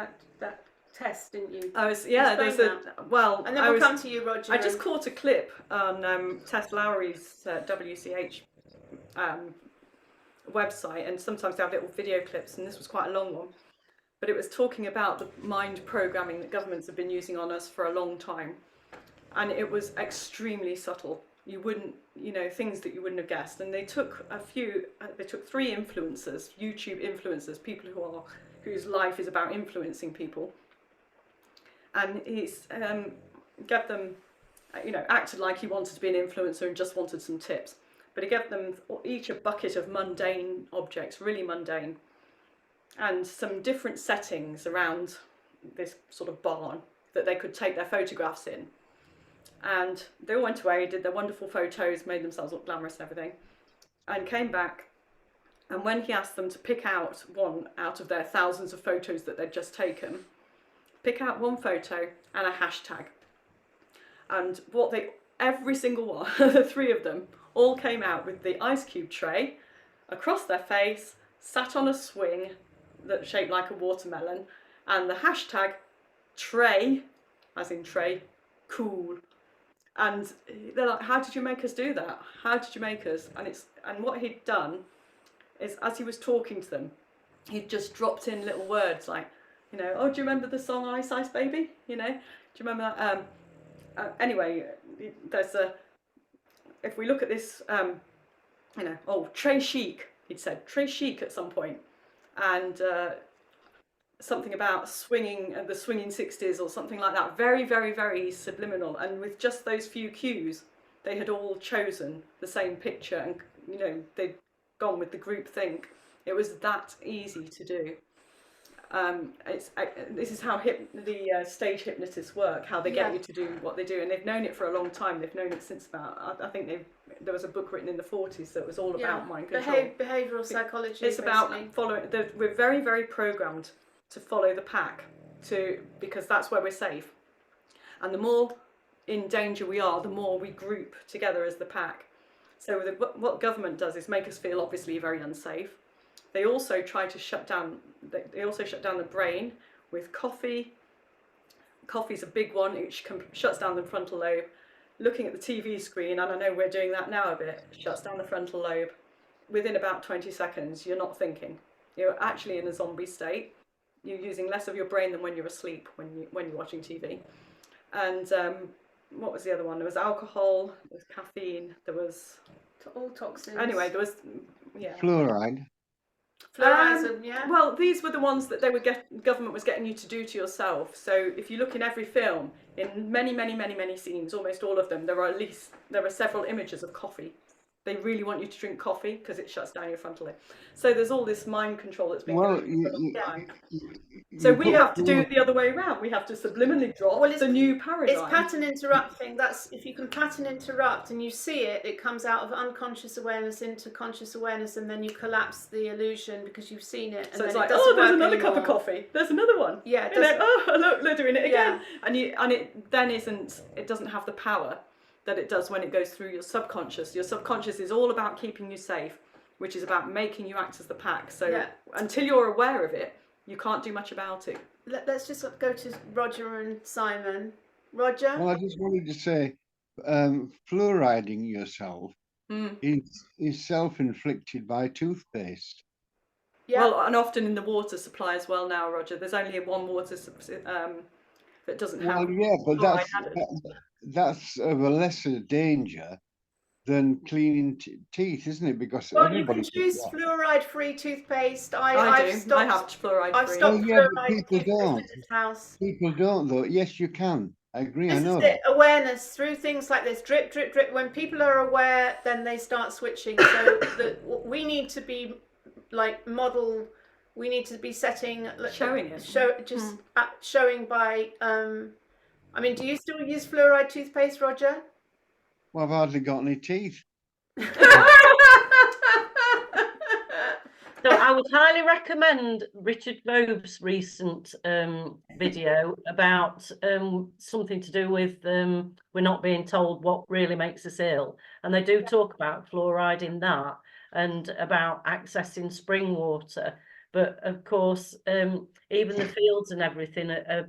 test, didn't you? I was, there's and then we'll come to you, Roger. I just caught a clip on Tess Lowry's WCH website, and sometimes they have little video clips, and this was quite a long one, but it was talking about the mind programming that governments have been using on us for a long time, and it was extremely subtle. You wouldn't, things that you wouldn't have guessed. And they took they took 3 influencers, YouTube influencers, people whose life is about influencing people. And he's gave them you know, acted like he wanted to be an influencer and just wanted some tips. But he gave them each a bucket of mundane objects, really mundane, and some different settings around this sort of barn that they could take their photographs in. And they all went away, did their wonderful photos, made themselves look glamorous and everything, and came back. And when he asked them to pick out one out of their thousands of photos that they'd just taken, pick out one photo and a hashtag. And what they, every single one, the three of them, all came out with the ice cube tray across their face, sat on a swing that shaped like a watermelon, and the hashtag tray, as in tray, cool. And they're like, how did you make us do that? How did you make us? And what he'd done is, as he was talking to them, he'd just dropped in little words like, you know, oh, do you remember the song Ice Ice Baby? You know, do you remember that? Anyway, there's a, if we look at this, you know, oh, Trey Chic, he'd said, Trey Chic at some point, and something about swinging, the swinging 60s or something like that. Very, very, very subliminal. And with just those few cues, they had all chosen the same picture, and, you know, they'd gone with the group think. It was that easy to do. This is how the stage hypnotists work, how they get you to do what they do, and they've known it for a long time. They've known it since about, I think there was a book written in the 40s that was all about mind control. Behavioural psychology. It's about following. We're very, very programmed to follow the pack, because that's where we're safe. And the more in danger we are, the more we group together as the pack. So what government does is make us feel obviously very unsafe. They also try to shut down. They also shut down the brain with coffee. Coffee's a big one, which shuts down the frontal lobe. Looking at the TV screen, and I know we're doing that now a bit, shuts down the frontal lobe. Within about 20 seconds, you're not thinking. You're actually in a zombie state. You're using less of your brain than when you're asleep, when you're watching TV. And what was the other one? There was alcohol, there was caffeine, there was all toxins. Anyway, there was Fluoride. Yeah. Well, these were the ones that government was getting you to do to yourself. So if you look in every film, in many, many, many, many scenes, almost all of them, there are several images of coffee. They really want you to drink coffee because it shuts down your frontal lobe. So there's all this mind control that's been going on for a long time. So we have to do it the other way around. We have to subliminally drop the new paradigm. It's pattern interrupting. That's, if you can pattern interrupt and you see it, it comes out of unconscious awareness into conscious awareness, and then you collapse the illusion because you've seen it. And so it's then like, oh, there's another cup of coffee. There's another one. Yeah. And then, oh, look, they're doing it again. Yeah. It doesn't have the power that it does when it goes through your subconscious. Your subconscious is all about keeping you safe, which is about making you act as the pack. So until you're aware of it, you can't do much about it. Let's just go to Roger and Simon. Roger? Well, I just wanted to say, fluoriding yourself is self-inflicted by toothpaste. Yeah. Well, and often in the water supply as well now, Roger. There's only one water that doesn't have. Well, yeah, but that's of a lesser danger than cleaning teeth, isn't it? Because everybody. You can choose fluoride-free toothpaste. I have fluoride-free. I've stopped fluoride. People don't. People don't, though. Yes, you can. I agree. I know that. Awareness through things like this, drip, drip, drip. When people are aware, then they start switching. So we need to be like model. We need to be setting, showing it, showing by. I mean, do you still use fluoride toothpaste, Roger? Well, I've hardly got any teeth. So I would highly recommend Richard Love's recent video about something to do with we're not being told what really makes us ill. And they do talk about fluoride in that and about accessing spring water. But of course, even the fields and everything are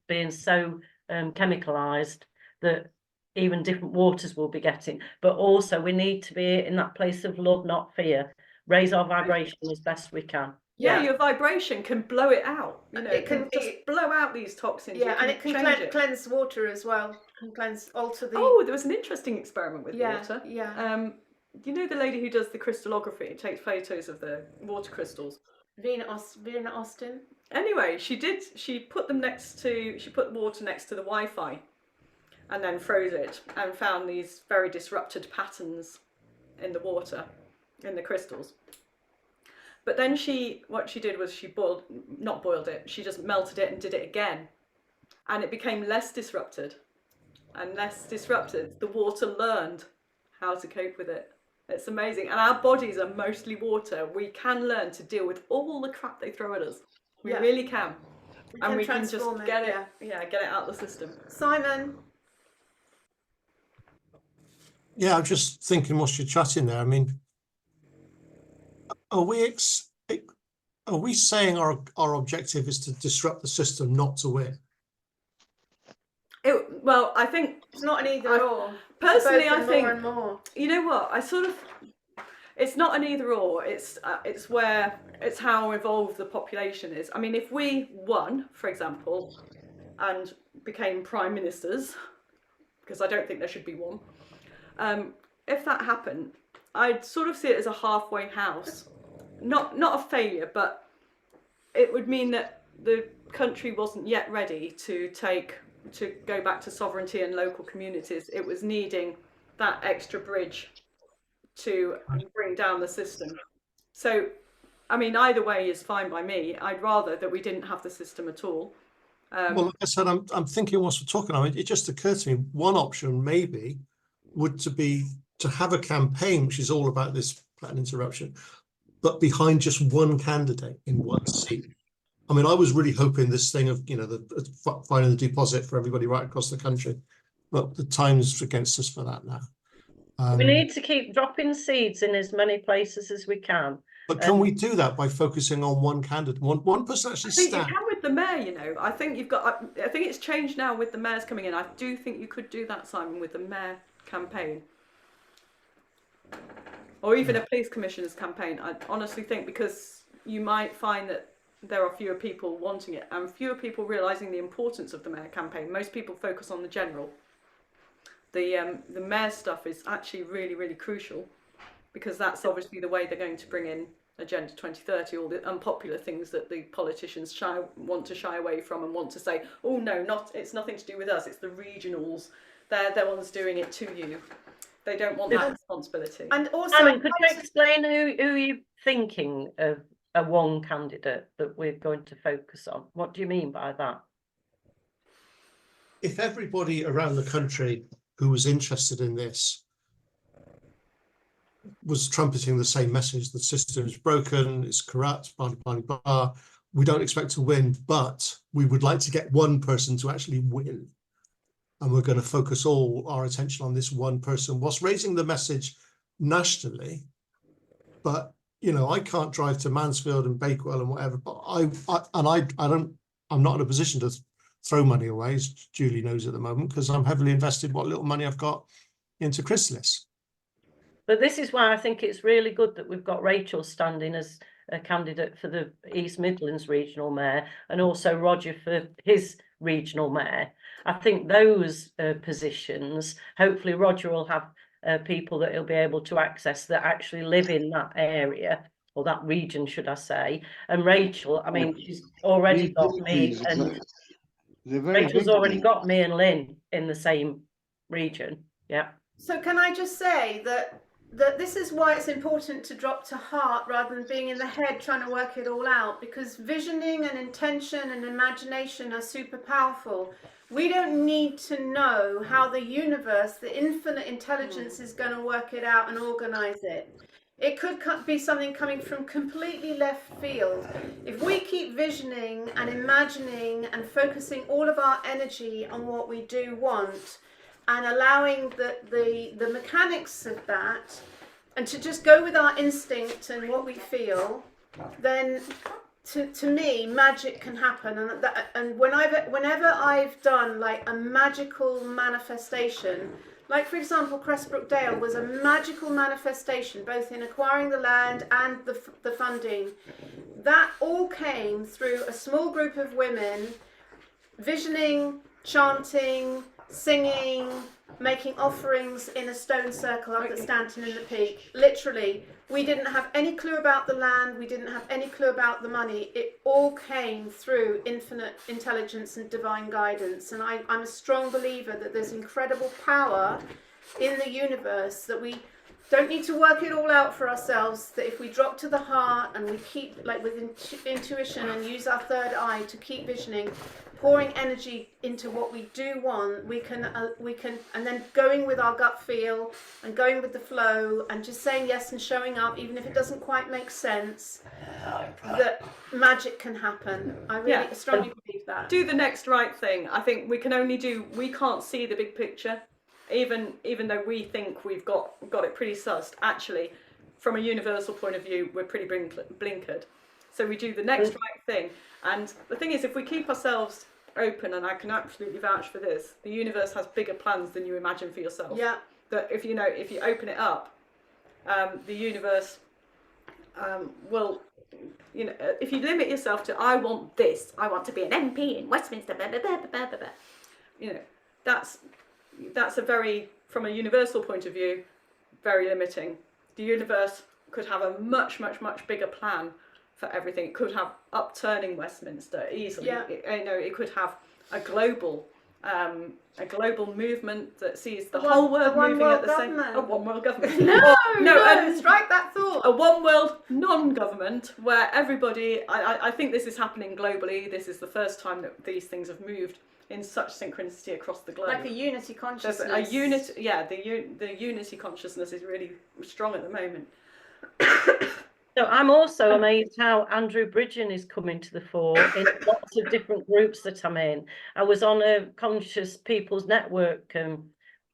being so chemicalized that even different waters will be getting. But also we need to be in that place of love, not fear. Raise our vibration as best we can. Yeah, your vibration can blow it out. You know, it can just blow out these toxins. Yeah, and it can cleanse water as well. It can alter the. Oh, there was an interesting experiment with water. Yeah. You know the lady who does the crystallography, takes photos of the water crystals. Vina Austin. Anyway, she put water next to the Wi-Fi, and then froze it and found these very disrupted patterns in the water, in the crystals. But then what she did was she not boiled it, she just melted it and did it again. And it became less disrupted and less disrupted. The water learned how to cope with it. It's amazing. And our bodies are mostly water. We can learn to deal with all the crap they throw at us. We really can. And we can just get it out of the system. Simon? Yeah, I'm just thinking whilst you're chatting there. I mean, are we saying our objective is to disrupt the system, not to win? Well, I think it's not an either or. Personally, I think more and more. You know what? It's not an either or. It's how evolved the population is. I mean, if we won, for example, and became prime ministers, because I don't think there should be one. If that happened, I'd sort of see it as a halfway house. Not a failure, but it would mean that the country wasn't yet ready to go back to sovereignty and local communities. It was needing that extra bridge to bring down the system. So, I mean, either way is fine by me. I'd rather that we didn't have the system at all. Well, like I said, I'm thinking whilst we're talking, I mean, it just occurred to me, one option maybe would be to have a campaign which is all about this planned interruption, but behind just one candidate in one seat. I mean, I was really hoping this thing of, finding the deposit for everybody right across the country, but the time's against us for that now. We need to keep dropping seeds in as many places as we can. But can we do that by focusing on one candidate, one person actually stand? I think you can with the mayor, I think I think it's changed now with the mayors coming in. I do think you could do that, Simon, with the mayor campaign. Or even a police commissioner's campaign. I honestly think, because you might find that there are fewer people wanting it and fewer people realising the importance of the mayor campaign. Most people focus on the general. The mayor stuff is actually really, really crucial, because that's obviously the way they're going to bring in Agenda 2030, all the unpopular things that the politicians want to shy away from and want to say, oh no, it's nothing to do with us, it's the regionals, they're the ones doing it to you. They don't want that responsibility. And also, Simon, could you explain who you're thinking of a one candidate that we're going to focus on? What do you mean by that? If everybody around the country who was interested in this was trumpeting the same message, the system is broken, it's corrupt, blah, blah, blah, blah, we don't expect to win, but we would like to get one person to actually win. And we're going to focus all our attention on this one person whilst raising the message nationally. But, I can't drive to Mansfield and Bakewell and whatever, but I'm not in a position to throw money away, as Julie knows at the moment, because I'm heavily invested what little money I've got into Chrysalis. But this is why I think it's really good that we've got Rachel standing as a candidate for the East Midlands regional mayor, and also Roger for his regional mayor. I think those positions, hopefully Roger will have people that he'll be able to access that actually live in that area, or that region, should I say. And Rachel, I mean, she's already got me, and Rachel's already got me and Lynn in the same region. Yeah. So can I just say that this is why it's important to drop to heart rather than being in the head trying to work it all out, because visioning and intention and imagination are super powerful. We don't need to know how the universe, the infinite intelligence, is going to work it out and organize it. It could be something coming from completely left field. If we keep visioning and imagining and focusing all of our energy on what we do want, and allowing the mechanics of that, and to just go with our instinct and what we feel, then to me, magic can happen. And whenever I've done like a magical manifestation, like for example, Crestbrook Dale was a magical manifestation, both in acquiring the land and the funding. That all came through a small group of women visioning, chanting, singing, making offerings in a stone circle up at Stanton in the Peak. Literally, we didn't have any clue about the land, we didn't have any clue about the money. It all came through infinite intelligence and divine guidance. And I'm a strong believer that there's incredible power in the universe, that we don't need to work it all out for ourselves, that if we drop to the heart and we keep, like, with intuition and use our third eye to keep visioning, pouring energy into what we do want, we can, and then going with our gut feel and going with the flow and just saying yes and showing up, even if it doesn't quite make sense, that magic can happen. I really strongly believe that. Do the next right thing. I think we can't see the big picture. Even though we think we've got it pretty sussed, actually, from a universal point of view, we're pretty blinkered. So we do the next right thing. And the thing is, if we keep ourselves open, and I can absolutely vouch for this, the universe has bigger plans than you imagine for yourself. Yeah. That if you open it up, the universe will, if you limit yourself to, I want this, I want to be an MP in Westminster, blah, blah, blah, blah, blah, blah. That's a very, from a universal point of view, very limiting. The universe could have a much, much, much bigger plan for everything. It could have upturning Westminster easily. Yeah. It could have a global movement that sees the whole world moving at the same time. A one world government. No, strike that thought. A one world non-government where everybody, I think this is happening globally. This is the first time that these things have moved in such synchronicity across the globe. Like a unity consciousness. The unity consciousness is really strong at the moment. So I'm also amazed how Andrew Bridgen is coming to the fore in lots of different groups that I'm in. I was on a Conscious People's Network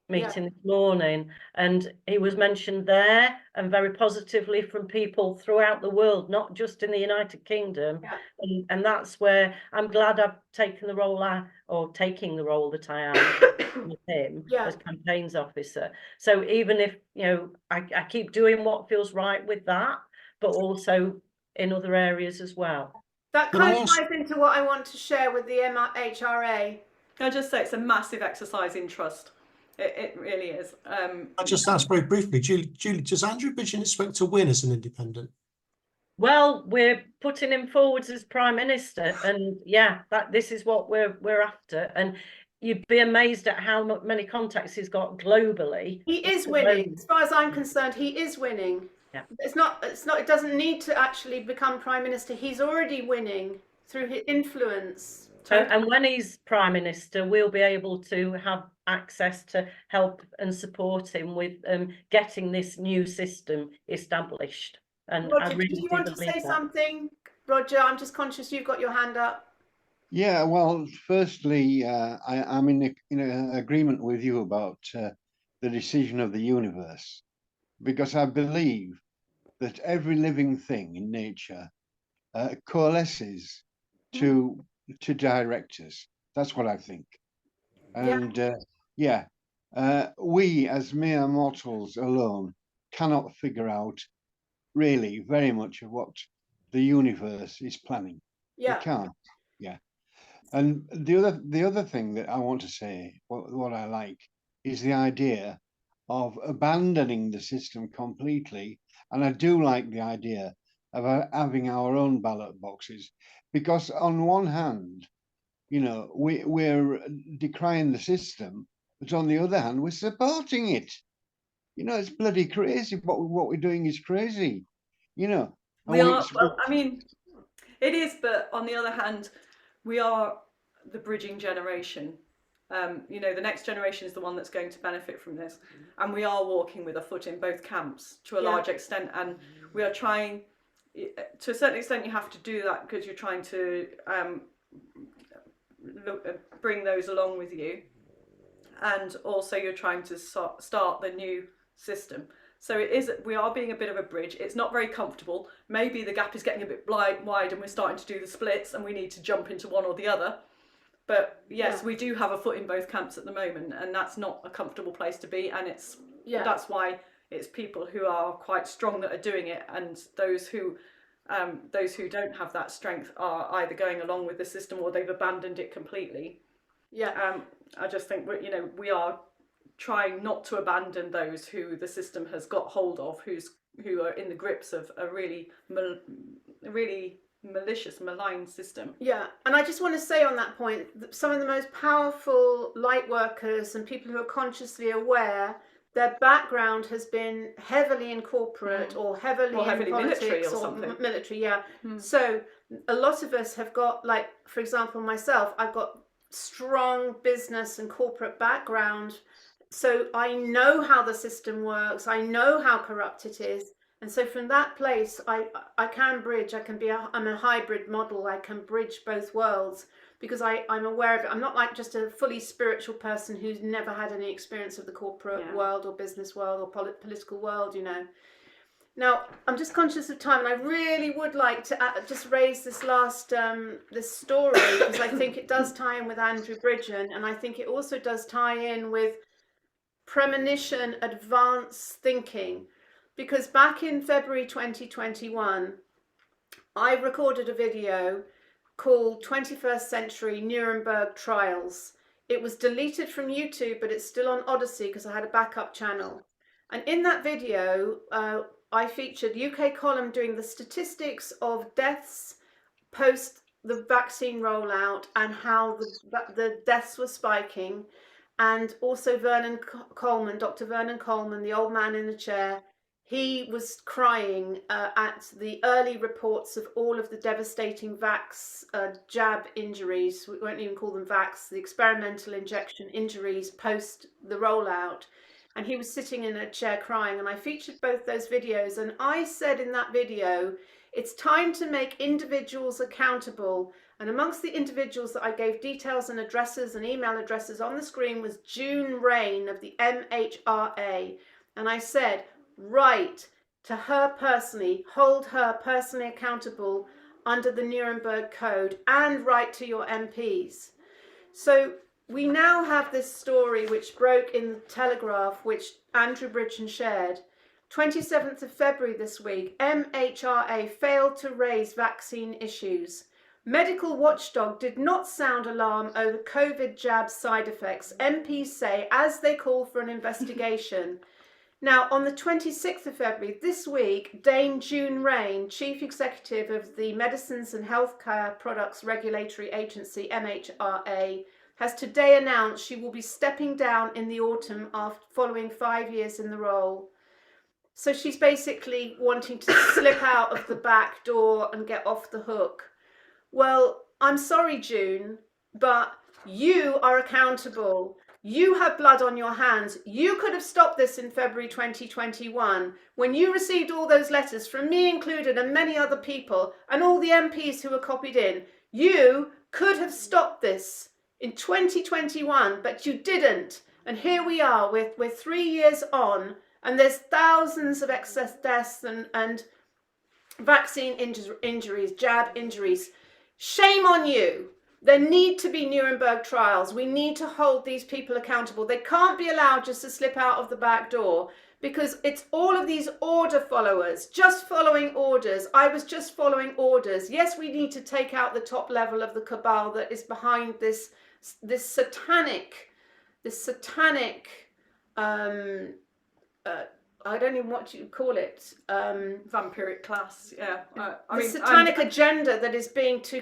meeting this morning, and he was mentioned there and very positively from people throughout the world, not just in the United Kingdom. And that's where I'm glad I've taking the role that I am with him as campaigns officer. So even if I keep doing what feels right with that, but also in other areas as well. That kind of ties into what I want to share with the MHRA. I'll just say it's a massive exercise in trust. It really is. I'll just ask very briefly, Julie, does Andrew Bridgen expect to win as an independent? Well, we're putting him forwards as Prime Minister, and this is what we're after. And you'd be amazed at how many contacts he's got globally. He is winning, as far as I'm concerned. He is winning. Yeah. It's not. It doesn't need to actually become Prime Minister. He's already winning through his influence. And when he's Prime Minister, we'll be able to have access to help and support him with getting this new system established. And Roger, I really do you want to say something, Roger? I'm just conscious you've got your hand up. Yeah, well, firstly, I'm in agreement with you about the decision of the universe, because I believe that every living thing in nature coalesces to directors. That's what I think. And we as mere mortals alone cannot figure out really very much of what the universe is planning. We can't. And the other thing that I want to say, what I like, is the idea of abandoning the system completely. And I do like the idea of having our own ballot boxes, because on one hand, we're decrying the system, but on the other hand, we're supporting it. It's bloody crazy. What we're doing is crazy. We are. Well, I mean, it is, but on the other hand, we are the bridging generation. The next generation is the one that's going to benefit from this, and we are walking with a foot in both camps to a large extent, and we are trying, to a certain extent you have to do that because you're trying to bring those along with you, and also you're trying to start the new system. So we are being a bit of a bridge. It's not very comfortable. Maybe the gap is getting a bit wide and we're starting to do the splits and we need to jump into one or the other. But yes, we do have a foot in both camps at the moment, and that's not a comfortable place to be. And that's why it's people who are quite strong that are doing it, and those who don't have that strength are either going along with the system or they've abandoned it completely. I just think we are trying not to abandon those who the system has got hold of, who are in the grips of a really malicious, malign system. Yeah, and I just want to say on that point that some of the most powerful light workers and people who are consciously aware, their background has been heavily in corporate or heavily in politics military or something. Military, yeah. So a lot of us have got, like, for example, myself, I've got strong business and corporate background. So I know how the system works. I know how corrupt it is. And so from that place, I can bridge. I'm a hybrid model. I can bridge both worlds because I'm aware of it. I'm not like just a fully spiritual person who's never had any experience of the corporate world or business world or political world, you know. Now, I'm just conscious of time, and I really would like to just raise this last this story because I think it does tie in with Andrew Bridgen, and I think it also does tie in with premonition, advanced thinking. Because back in February 2021, I recorded a video called 21st Century Nuremberg Trials. It was deleted from YouTube, but it's still on Odyssey because I had a backup channel. And in that video, I featured UK Column doing the statistics of deaths post the vaccine rollout and how the deaths were spiking. And also Vernon Coleman, Dr. Vernon Coleman, the old man in the chair, he was crying at the early reports of all of the devastating jab injuries. We won't even call them vax, the experimental injection injuries post the rollout. And he was sitting in a chair crying, and I featured both those videos. And I said in that video, it's time to make individuals accountable. And amongst the individuals that I gave details and addresses and email addresses on the screen was June Rain of the MHRA. And I said, write to her personally, hold her personally accountable under the Nuremberg Code, and write to your MPs. So we now have this story which broke in the Telegraph, which Andrew Bridgen shared. 27th of February this week, MHRA failed to raise vaccine issues. Medical watchdog did not sound alarm over COVID jab side effects, MPs say, as they call for an investigation. Now, on the 26th of February this week, Dame June Rain, Chief Executive of the Medicines and Healthcare Products Regulatory Agency, MHRA, has today announced she will be stepping down in the autumn after following 5 years in the role. So she's basically wanting to slip out of the back door and get off the hook. Well, I'm sorry, June, but you are accountable. You have blood on your hands. You could have stopped this in February 2021 when you received all those letters from me included and many other people and all the MPs who were copied in. You could have stopped this in 2021, but you didn't. And here we are, we're 3 years on, and there's thousands of excess deaths and vaccine injuries, jab injuries. Shame on you. There need to be Nuremberg trials. We need to hold these people accountable. They can't be allowed just to slip out of the back door because it's all of these order followers, just following orders. I was just following orders. Yes, we need to take out the top level of the cabal that is behind this satanic, I don't even know what you call it. Vampiric class, yeah. The satanic agenda that is being for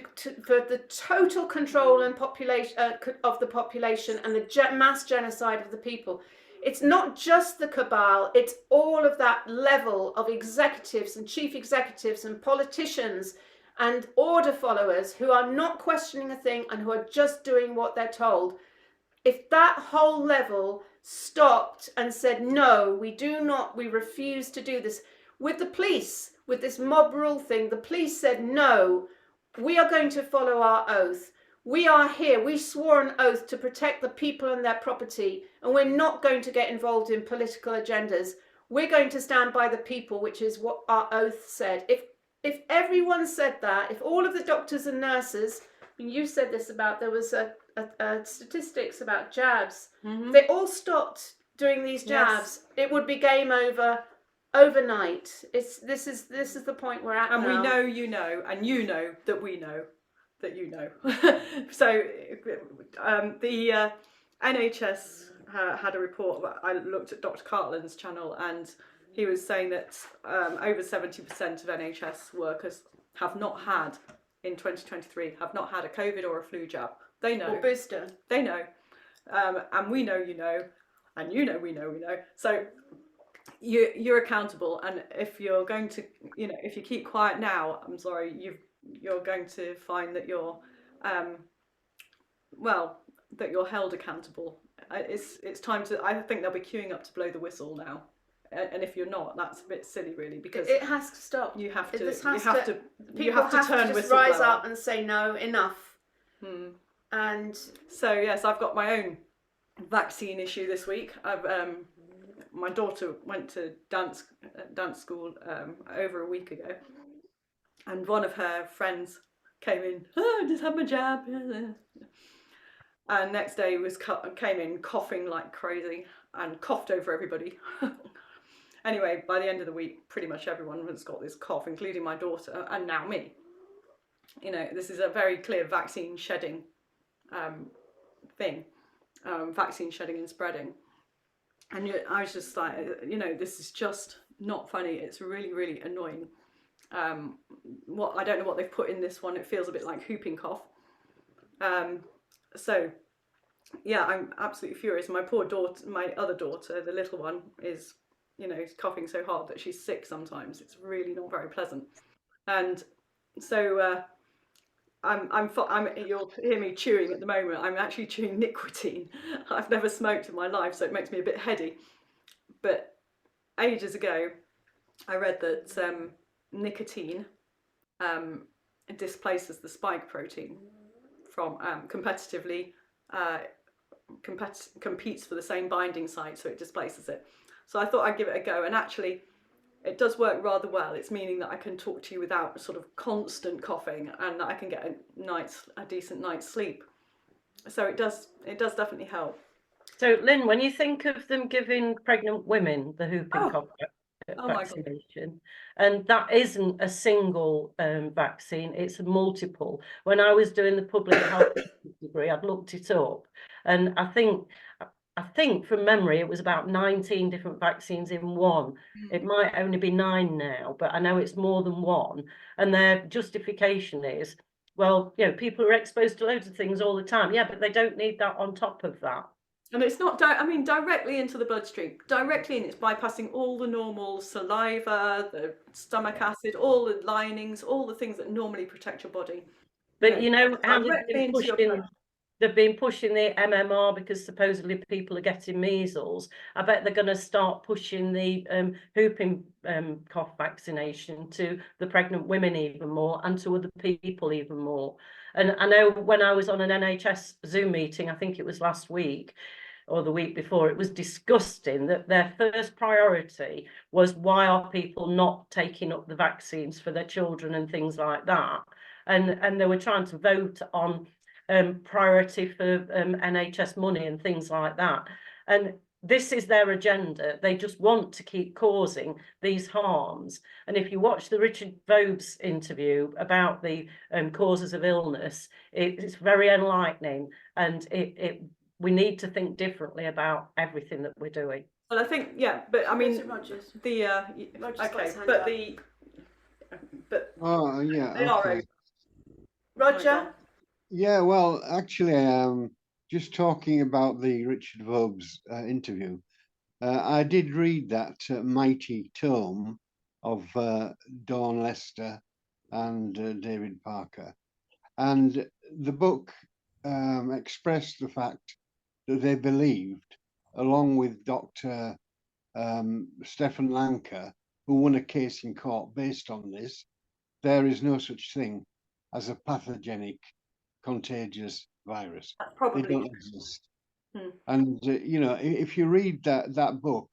the total control and population of the population and the mass genocide of the people. It's not just the cabal, it's all of that level of executives and chief executives and politicians and order followers who are not questioning a thing and who are just doing what they're told. If that whole level stopped and said, no, we refuse to do this. With the police, with this mob rule thing, the police said, no, we are going to follow our oath. We are here. We swore an oath to protect the people and their property, and we're not going to get involved in political agendas. We're going to stand by the people, which is what our oath said. If everyone said that, if all of the doctors and nurses, and you said this about, there was a statistics about jabs, they all stopped doing these jabs, it would be game over overnight. This is the point we're at and now. We know you know, and you know that we know that you know. So the NHS had a report. I looked at Dr. Cartland's channel, and he was saying that over 70% of NHS workers have not had, in 2023, have not had a COVID or a flu jab. They know. Or booster. They know. And we know you know, and you know we know we know. So you're accountable, and if you're going to, you know, if you keep quiet now, I'm sorry, you're going to find that you're that you're held accountable. It's time to, I think they'll be queuing up to blow the whistle now, and if you're not, that's a bit silly really, because It has to stop. you have to This you has have to- to People you have to turn just whistleblower. rise up and say no, enough. And So yes, I've got my own vaccine issue this week. I've my daughter went to dance school over a week ago, and one of her friends came in. Oh, I just had my jab, and next day came in coughing like crazy and coughed over everybody. Anyway, by the end of the week, pretty much everyone has got this cough, including my daughter, and now me. You know, this is a very clear vaccine shedding thing, vaccine shedding and spreading. And I was just like, you know, this is just not funny. It's really, really annoying. I don't know what they've put in this one. It feels a bit like whooping cough. So, yeah, I'm absolutely furious. My poor daughter, my other daughter, the little one, is, you know, coughing so hard that she's sick sometimes. It's really not very pleasant. And so you'll hear me chewing at the moment. I'm actually chewing nicotine. I've never smoked in my life, so it makes me a bit heady. But ages ago, I read that nicotine displaces the spike protein from competitively, competes for the same binding site, so it displaces it. So I thought I'd give it a go, and actually it does work rather well. It's meaning that I can talk to you without sort of constant coughing, and that I can get a decent night's sleep. So it does definitely help. So, Lynn, when you think of them giving pregnant women the whooping cough vaccination, and that isn't a single vaccine, it's a multiple. When I was doing the public health degree, I'd looked it up, and I think from memory it was about 19 different vaccines in one. It might only be 9 now, but I know it's more than one. And their justification is, well, you know, people are exposed to loads of things all the time. Yeah, but they don't need that on top of that. And it's not, directly into the bloodstream. Directly in, it's bypassing all the normal saliva, the stomach acid, all the linings, all the things that normally protect your body. But you know how they've been pushing the MMR because supposedly people are getting measles. I bet they're going to start pushing the whooping cough vaccination to the pregnant women even more, and to other people even more. And I know when I was on an NHS Zoom meeting, I think it was last week or the week before, it was disgusting that their first priority was, why are people not taking up the vaccines for their children and things like that. And they were trying to vote on priority for NHS money and things like that. And this is their agenda. They just want to keep causing these harms. And if you watch the Richard Vobe's interview about the causes of illness, it's very enlightening, and we need to think differently about everything that we're doing. Well, I think, yeah, but I mean, Rogers. the Rogers okay, but the Oh, yeah. they are Okay. Roger. Yeah, well, actually, just talking about the Richard Vobe's interview, I did read that mighty tome of Dawn Lester and David Parker, and the book expressed the fact that they believed, along with Dr. Stefan Lanka, who won a case in court based on this, there is no such thing as a pathogenic contagious virus. probably They don't exist. And you know, if you read that book,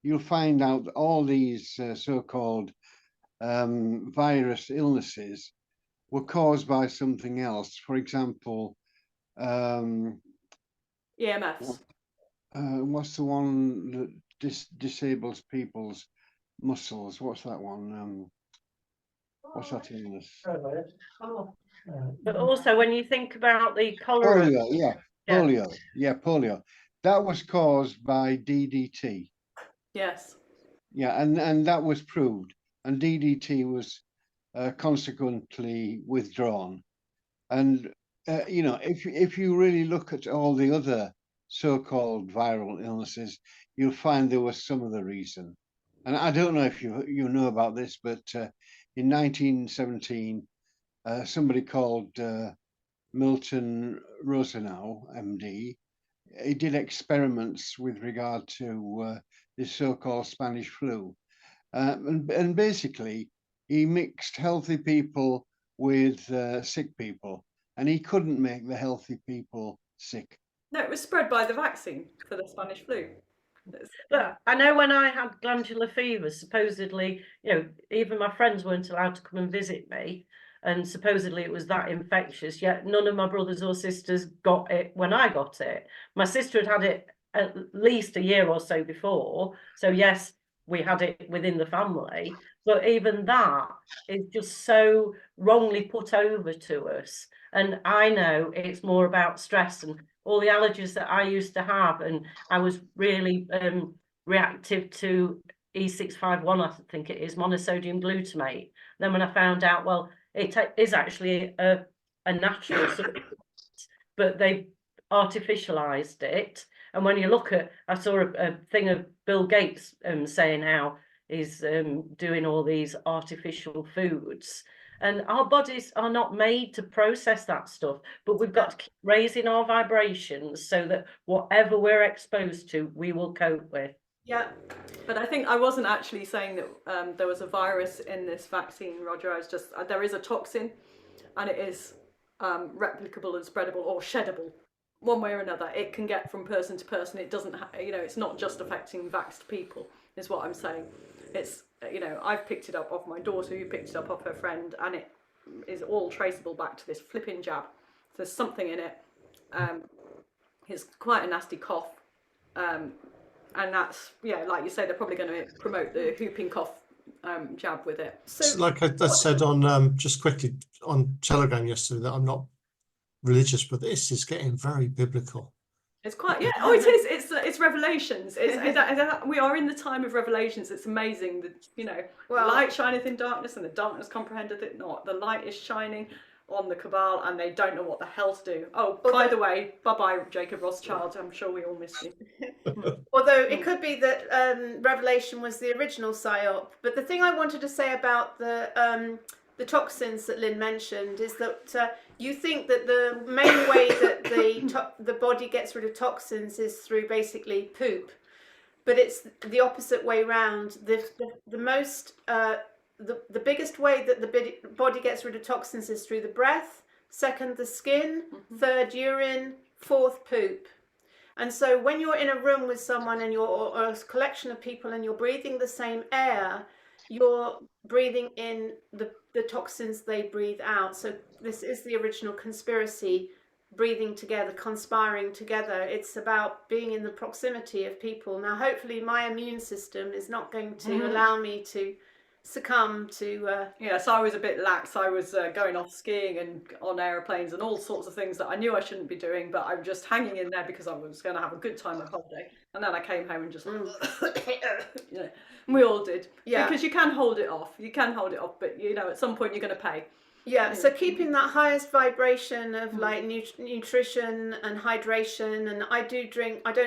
you'll find out that all these so-called virus illnesses were caused by something else. For example, EMFs. what's the one that disables people's muscles? What's that one? What's that illness? But also, when you think about the cholera, Polio, polio. that was caused by DDT. Yes. Yeah, and that was proved, and DDT was consequently withdrawn. And you know, if you really look at all the other so-called viral illnesses, you'll find there was some of the reason. And I don't know if you know about this, but in 1917, somebody called Milton Rosenau, MD, he did experiments with regard to this so-called Spanish flu. And basically, he mixed healthy people with sick people, and he couldn't make the healthy people sick. No, it was spread by the vaccine for the Spanish flu. But I know when I had glandular fever, supposedly, you know, even my friends weren't allowed to come and visit me, and supposedly it was that infectious, yet none of my brothers or sisters got it when I got it. My sister had it at least a year or so before, so yes, we had it within the family, but even that is just so wrongly put over to us. And I know it's more about stress and all the allergies that I used to have, and I was really reactive to E651, I think it is, monosodium glutamate. Then when I found out, well, it is actually a natural substance, but they artificialized it. And when you look at, I saw a thing of Bill Gates saying how he's doing all these artificial foods. And our bodies are not made to process that stuff, but we've got to keep raising our vibrations so that whatever we're exposed to, we will cope with. Yeah, but I think I wasn't actually saying that there was a virus in this vaccine, Roger. I was just, there is a toxin, and it is replicable and spreadable or sheddable, one way or another. It can get from person to person. It doesn't, you know, it's not just affecting vaxxed people, is what I'm saying. It's, you know, I've picked it up off my daughter, who picked it up off her friend, and it is all traceable back to this flipping jab. There's something in it. It's quite a nasty cough. And that's, yeah, like you say, they're probably going to promote the whooping cough jab with it. So, like I said on just quickly on Telegram yesterday, that I'm not religious, but this is getting very biblical. It's quite, yeah. Oh, it is. It's Revelations. We are in the time of Revelations. It's amazing that, you know, Well, light shineth in darkness, and the darkness comprehendeth it not. The light is shining on the cabal, and they don't know what the hell to do. Oh, by the way, bye-bye, Jacob Rothschild. I'm sure we all miss you. Although it could be that Revelation was the original psyop. But the thing I wanted to say about the toxins that Lynn mentioned is that you think that the main way that the body gets rid of toxins is through basically poop, but it's the opposite way round. The biggest way that the body gets rid of toxins is through the breath, second the skin, third urine, fourth poop. And so when you're in a room with someone and or a collection of people and you're breathing the same air, you're breathing in the toxins they breathe out. So this is the original conspiracy, breathing together, conspiring together. It's about being in the proximity of people. Now, hopefully my immune system is not going to allow me to succumb to Yes, I was a bit lax. I was going off skiing and on aeroplanes and all sorts of things that I knew I shouldn't be doing, but I'm just hanging in there because I was going to have a good time on holiday. And then I came home and just you know, we all did. Yeah. Because you can hold it off, but you know, at some point you're going to pay. Yeah, so keeping that highest vibration of like nutrition and hydration, and I don't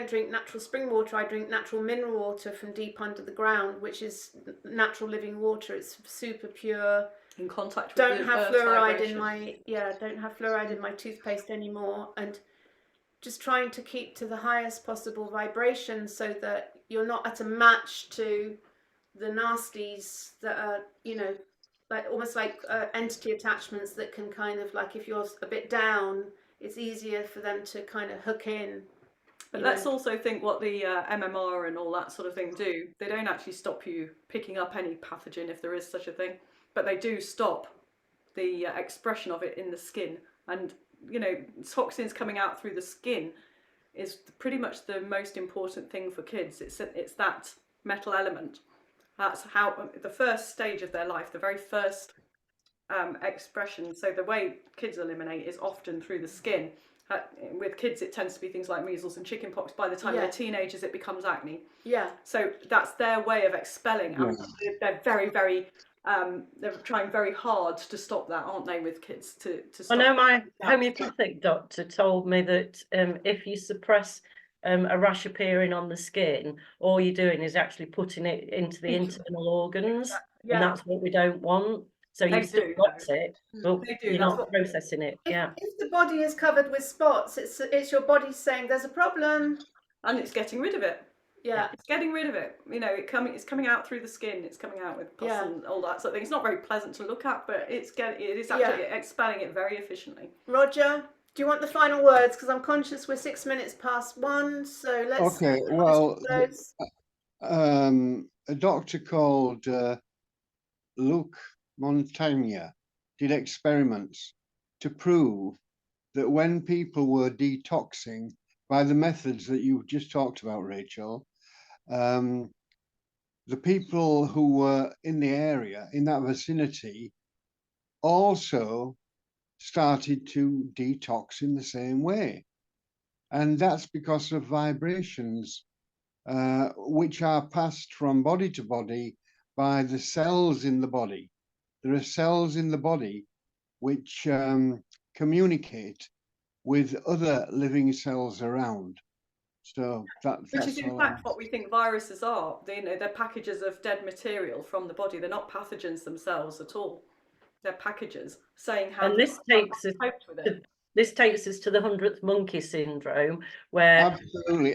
drink natural spring water, I drink natural mineral water from deep under the ground, which is natural living water. It's super pure. In contact with Don't the have earth's fluoride vibration. don't have fluoride in my toothpaste anymore, and just trying to keep to the highest possible vibration so that you're not at a match to the nasties that are, you know, like almost like entity attachments that can kind of, like, if you're a bit down, it's easier for them to kind of hook in. But let's also think what the MMR and all that sort of thing do. They don't actually stop you picking up any pathogen, if there is such a thing, but they do stop the expression of it in the skin. And, you know, toxins coming out through the skin is pretty much the most important thing for kids. It's that metal element. That's how the first stage of their life, the very first expression. So the way kids eliminate is often through the skin, With kids, it tends to be things like measles and chickenpox. By the time Yeah. they're teenagers, it becomes acne. Yeah. So that's their way of expelling. Yeah. And they're very, very, they're trying very hard to stop that, aren't they, with kids? To I stop. know my that. homeopathic doctor told me that if you suppress a rash appearing on the skin, all you're doing is actually putting it into the internal organs, Yeah. and that's what we don't want. So They you've still do, got though. it, but They do, you're that's not what- processing it. Yeah. If the body is covered with spots, it's your body saying there's a problem. And it's getting rid of it. Yeah. It's getting rid of it. You know, it's coming out through the skin. It's coming out with pus Yeah. and all that sort of thing. It's not very pleasant to look at, but it is actually expelling it very efficiently. Roger, do you want the final words? Because I'm conscious we're 6 minutes past 1, so let's. Okay, well, close. a doctor called Luc Montagnier did experiments to prove that when people were detoxing by the methods that you just talked about, Rachel, the people who were in the area, in that vicinity, also started to detox in the same way. And that's because of vibrations, which are passed from body to body by the cells in the body. There are cells in the body which communicate with other living cells around. So Which is in fact what we think viruses are. They're packages of dead material from the body. They're not pathogens themselves at all. They're packages saying how. And this takes us to the 100th monkey syndrome, where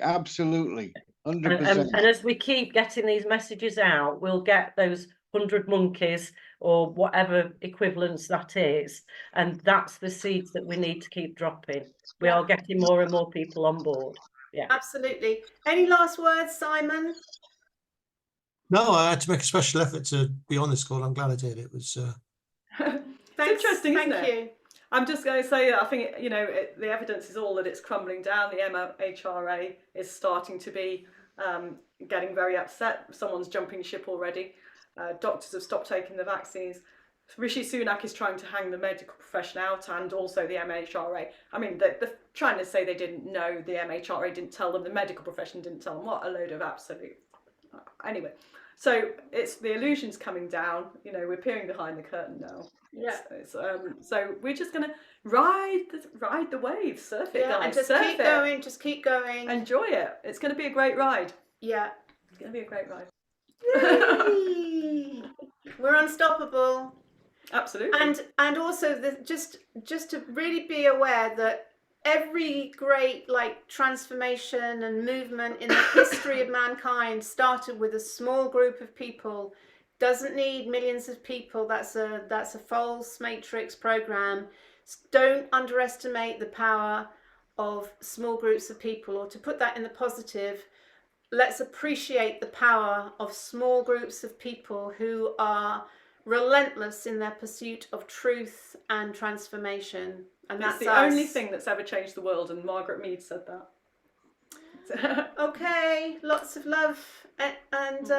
absolutely 100%. and as we keep getting these messages out, we'll get those 100 monkeys or whatever equivalence that is, and that's the seeds that we need to keep dropping. We are getting more and more people on board. Yeah, absolutely. Any last words, Simon? No, I had to make a special effort to be on this call. I'm glad I did. It was. It's interesting, isn't it? Thank you. I'm just going to say that I think the evidence is all that it's crumbling down. The MHRA is starting to be getting very upset. Someone's jumping ship already. Doctors have stopped taking the vaccines. Rishi Sunak is trying to hang the medical profession out, and also the MHRA. I mean, they're trying to say they didn't know, the MHRA didn't tell them, the medical profession didn't tell them. What a load of absolute. Anyway, so it's the illusion's coming down. We're peering behind the curtain now. Yeah. So we're just gonna ride the wave, surf it, guys. And just surf keep it. going. Just keep going. Enjoy it. It's going to be a great ride. Yeah. It's going to be a great ride. Yay! We're unstoppable. Absolutely. And also just to really be aware that every great transformation and movement in the history of mankind started with a small group of people. Doesn't need millions of people. That's a false matrix program. Don't underestimate the power of small groups of people, or to put that in the positive, let's appreciate the power of small groups of people who are relentless in their pursuit of truth and transformation. And that's the only thing that's ever changed the world, and Margaret Mead said that. Okay, lots of love, and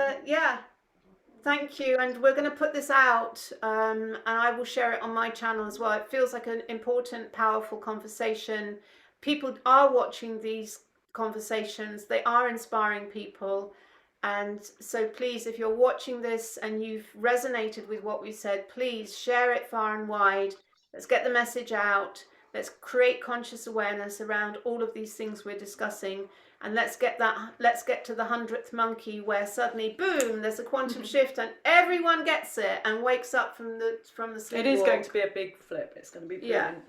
thank you. And we're going to put this out, and I will share it on my channel as well. It feels like an important, powerful conversation. People are watching these conversations. They are inspiring people. And so please, if you're watching this and you've resonated with what we said, please share it far and wide. Let's get the message out. Let's create conscious awareness around all of these things we're discussing. And let's get to the 100th monkey, where suddenly, boom, there's a quantum shift and everyone gets it and wakes up from the sleep. It is going to be a big flip. It's going to be brilliant.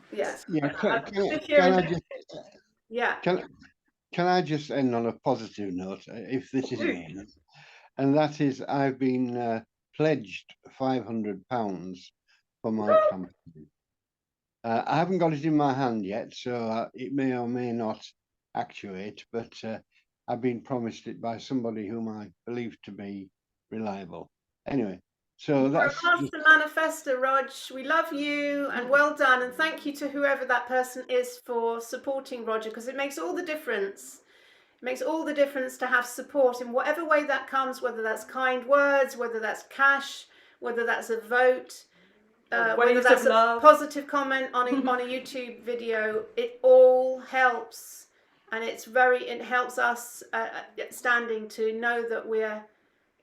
Can I just end on a positive note, if this is the end? And that is, I've been pledged £500 for my campaign. I haven't got it in my hand yet, so it may or may not actuate, but I've been promised it by somebody whom I believe to be reliable. Anyway, so that's the manifesto, Rog. We love you and well done, and thank you to whoever that person is for supporting Roger, because it makes all the difference. It makes all the difference to have support in whatever way that comes, whether that's kind words, whether that's cash, whether that's a vote. whether waves that's of a love. positive comment on a YouTube video, it all helps, and it helps us standing to know that we're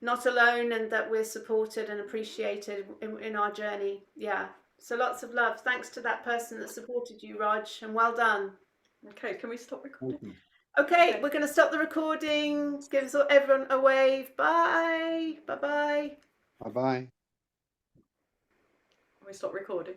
not alone and that we're supported and appreciated in our journey. Yeah. So lots of love. Thanks to that person that supported you, Raj, and well done. Okay, can we stop recording? Okay, we're going to stop the recording. Give everyone a wave. Bye. Bye-bye. Bye-bye. Can we stop recording?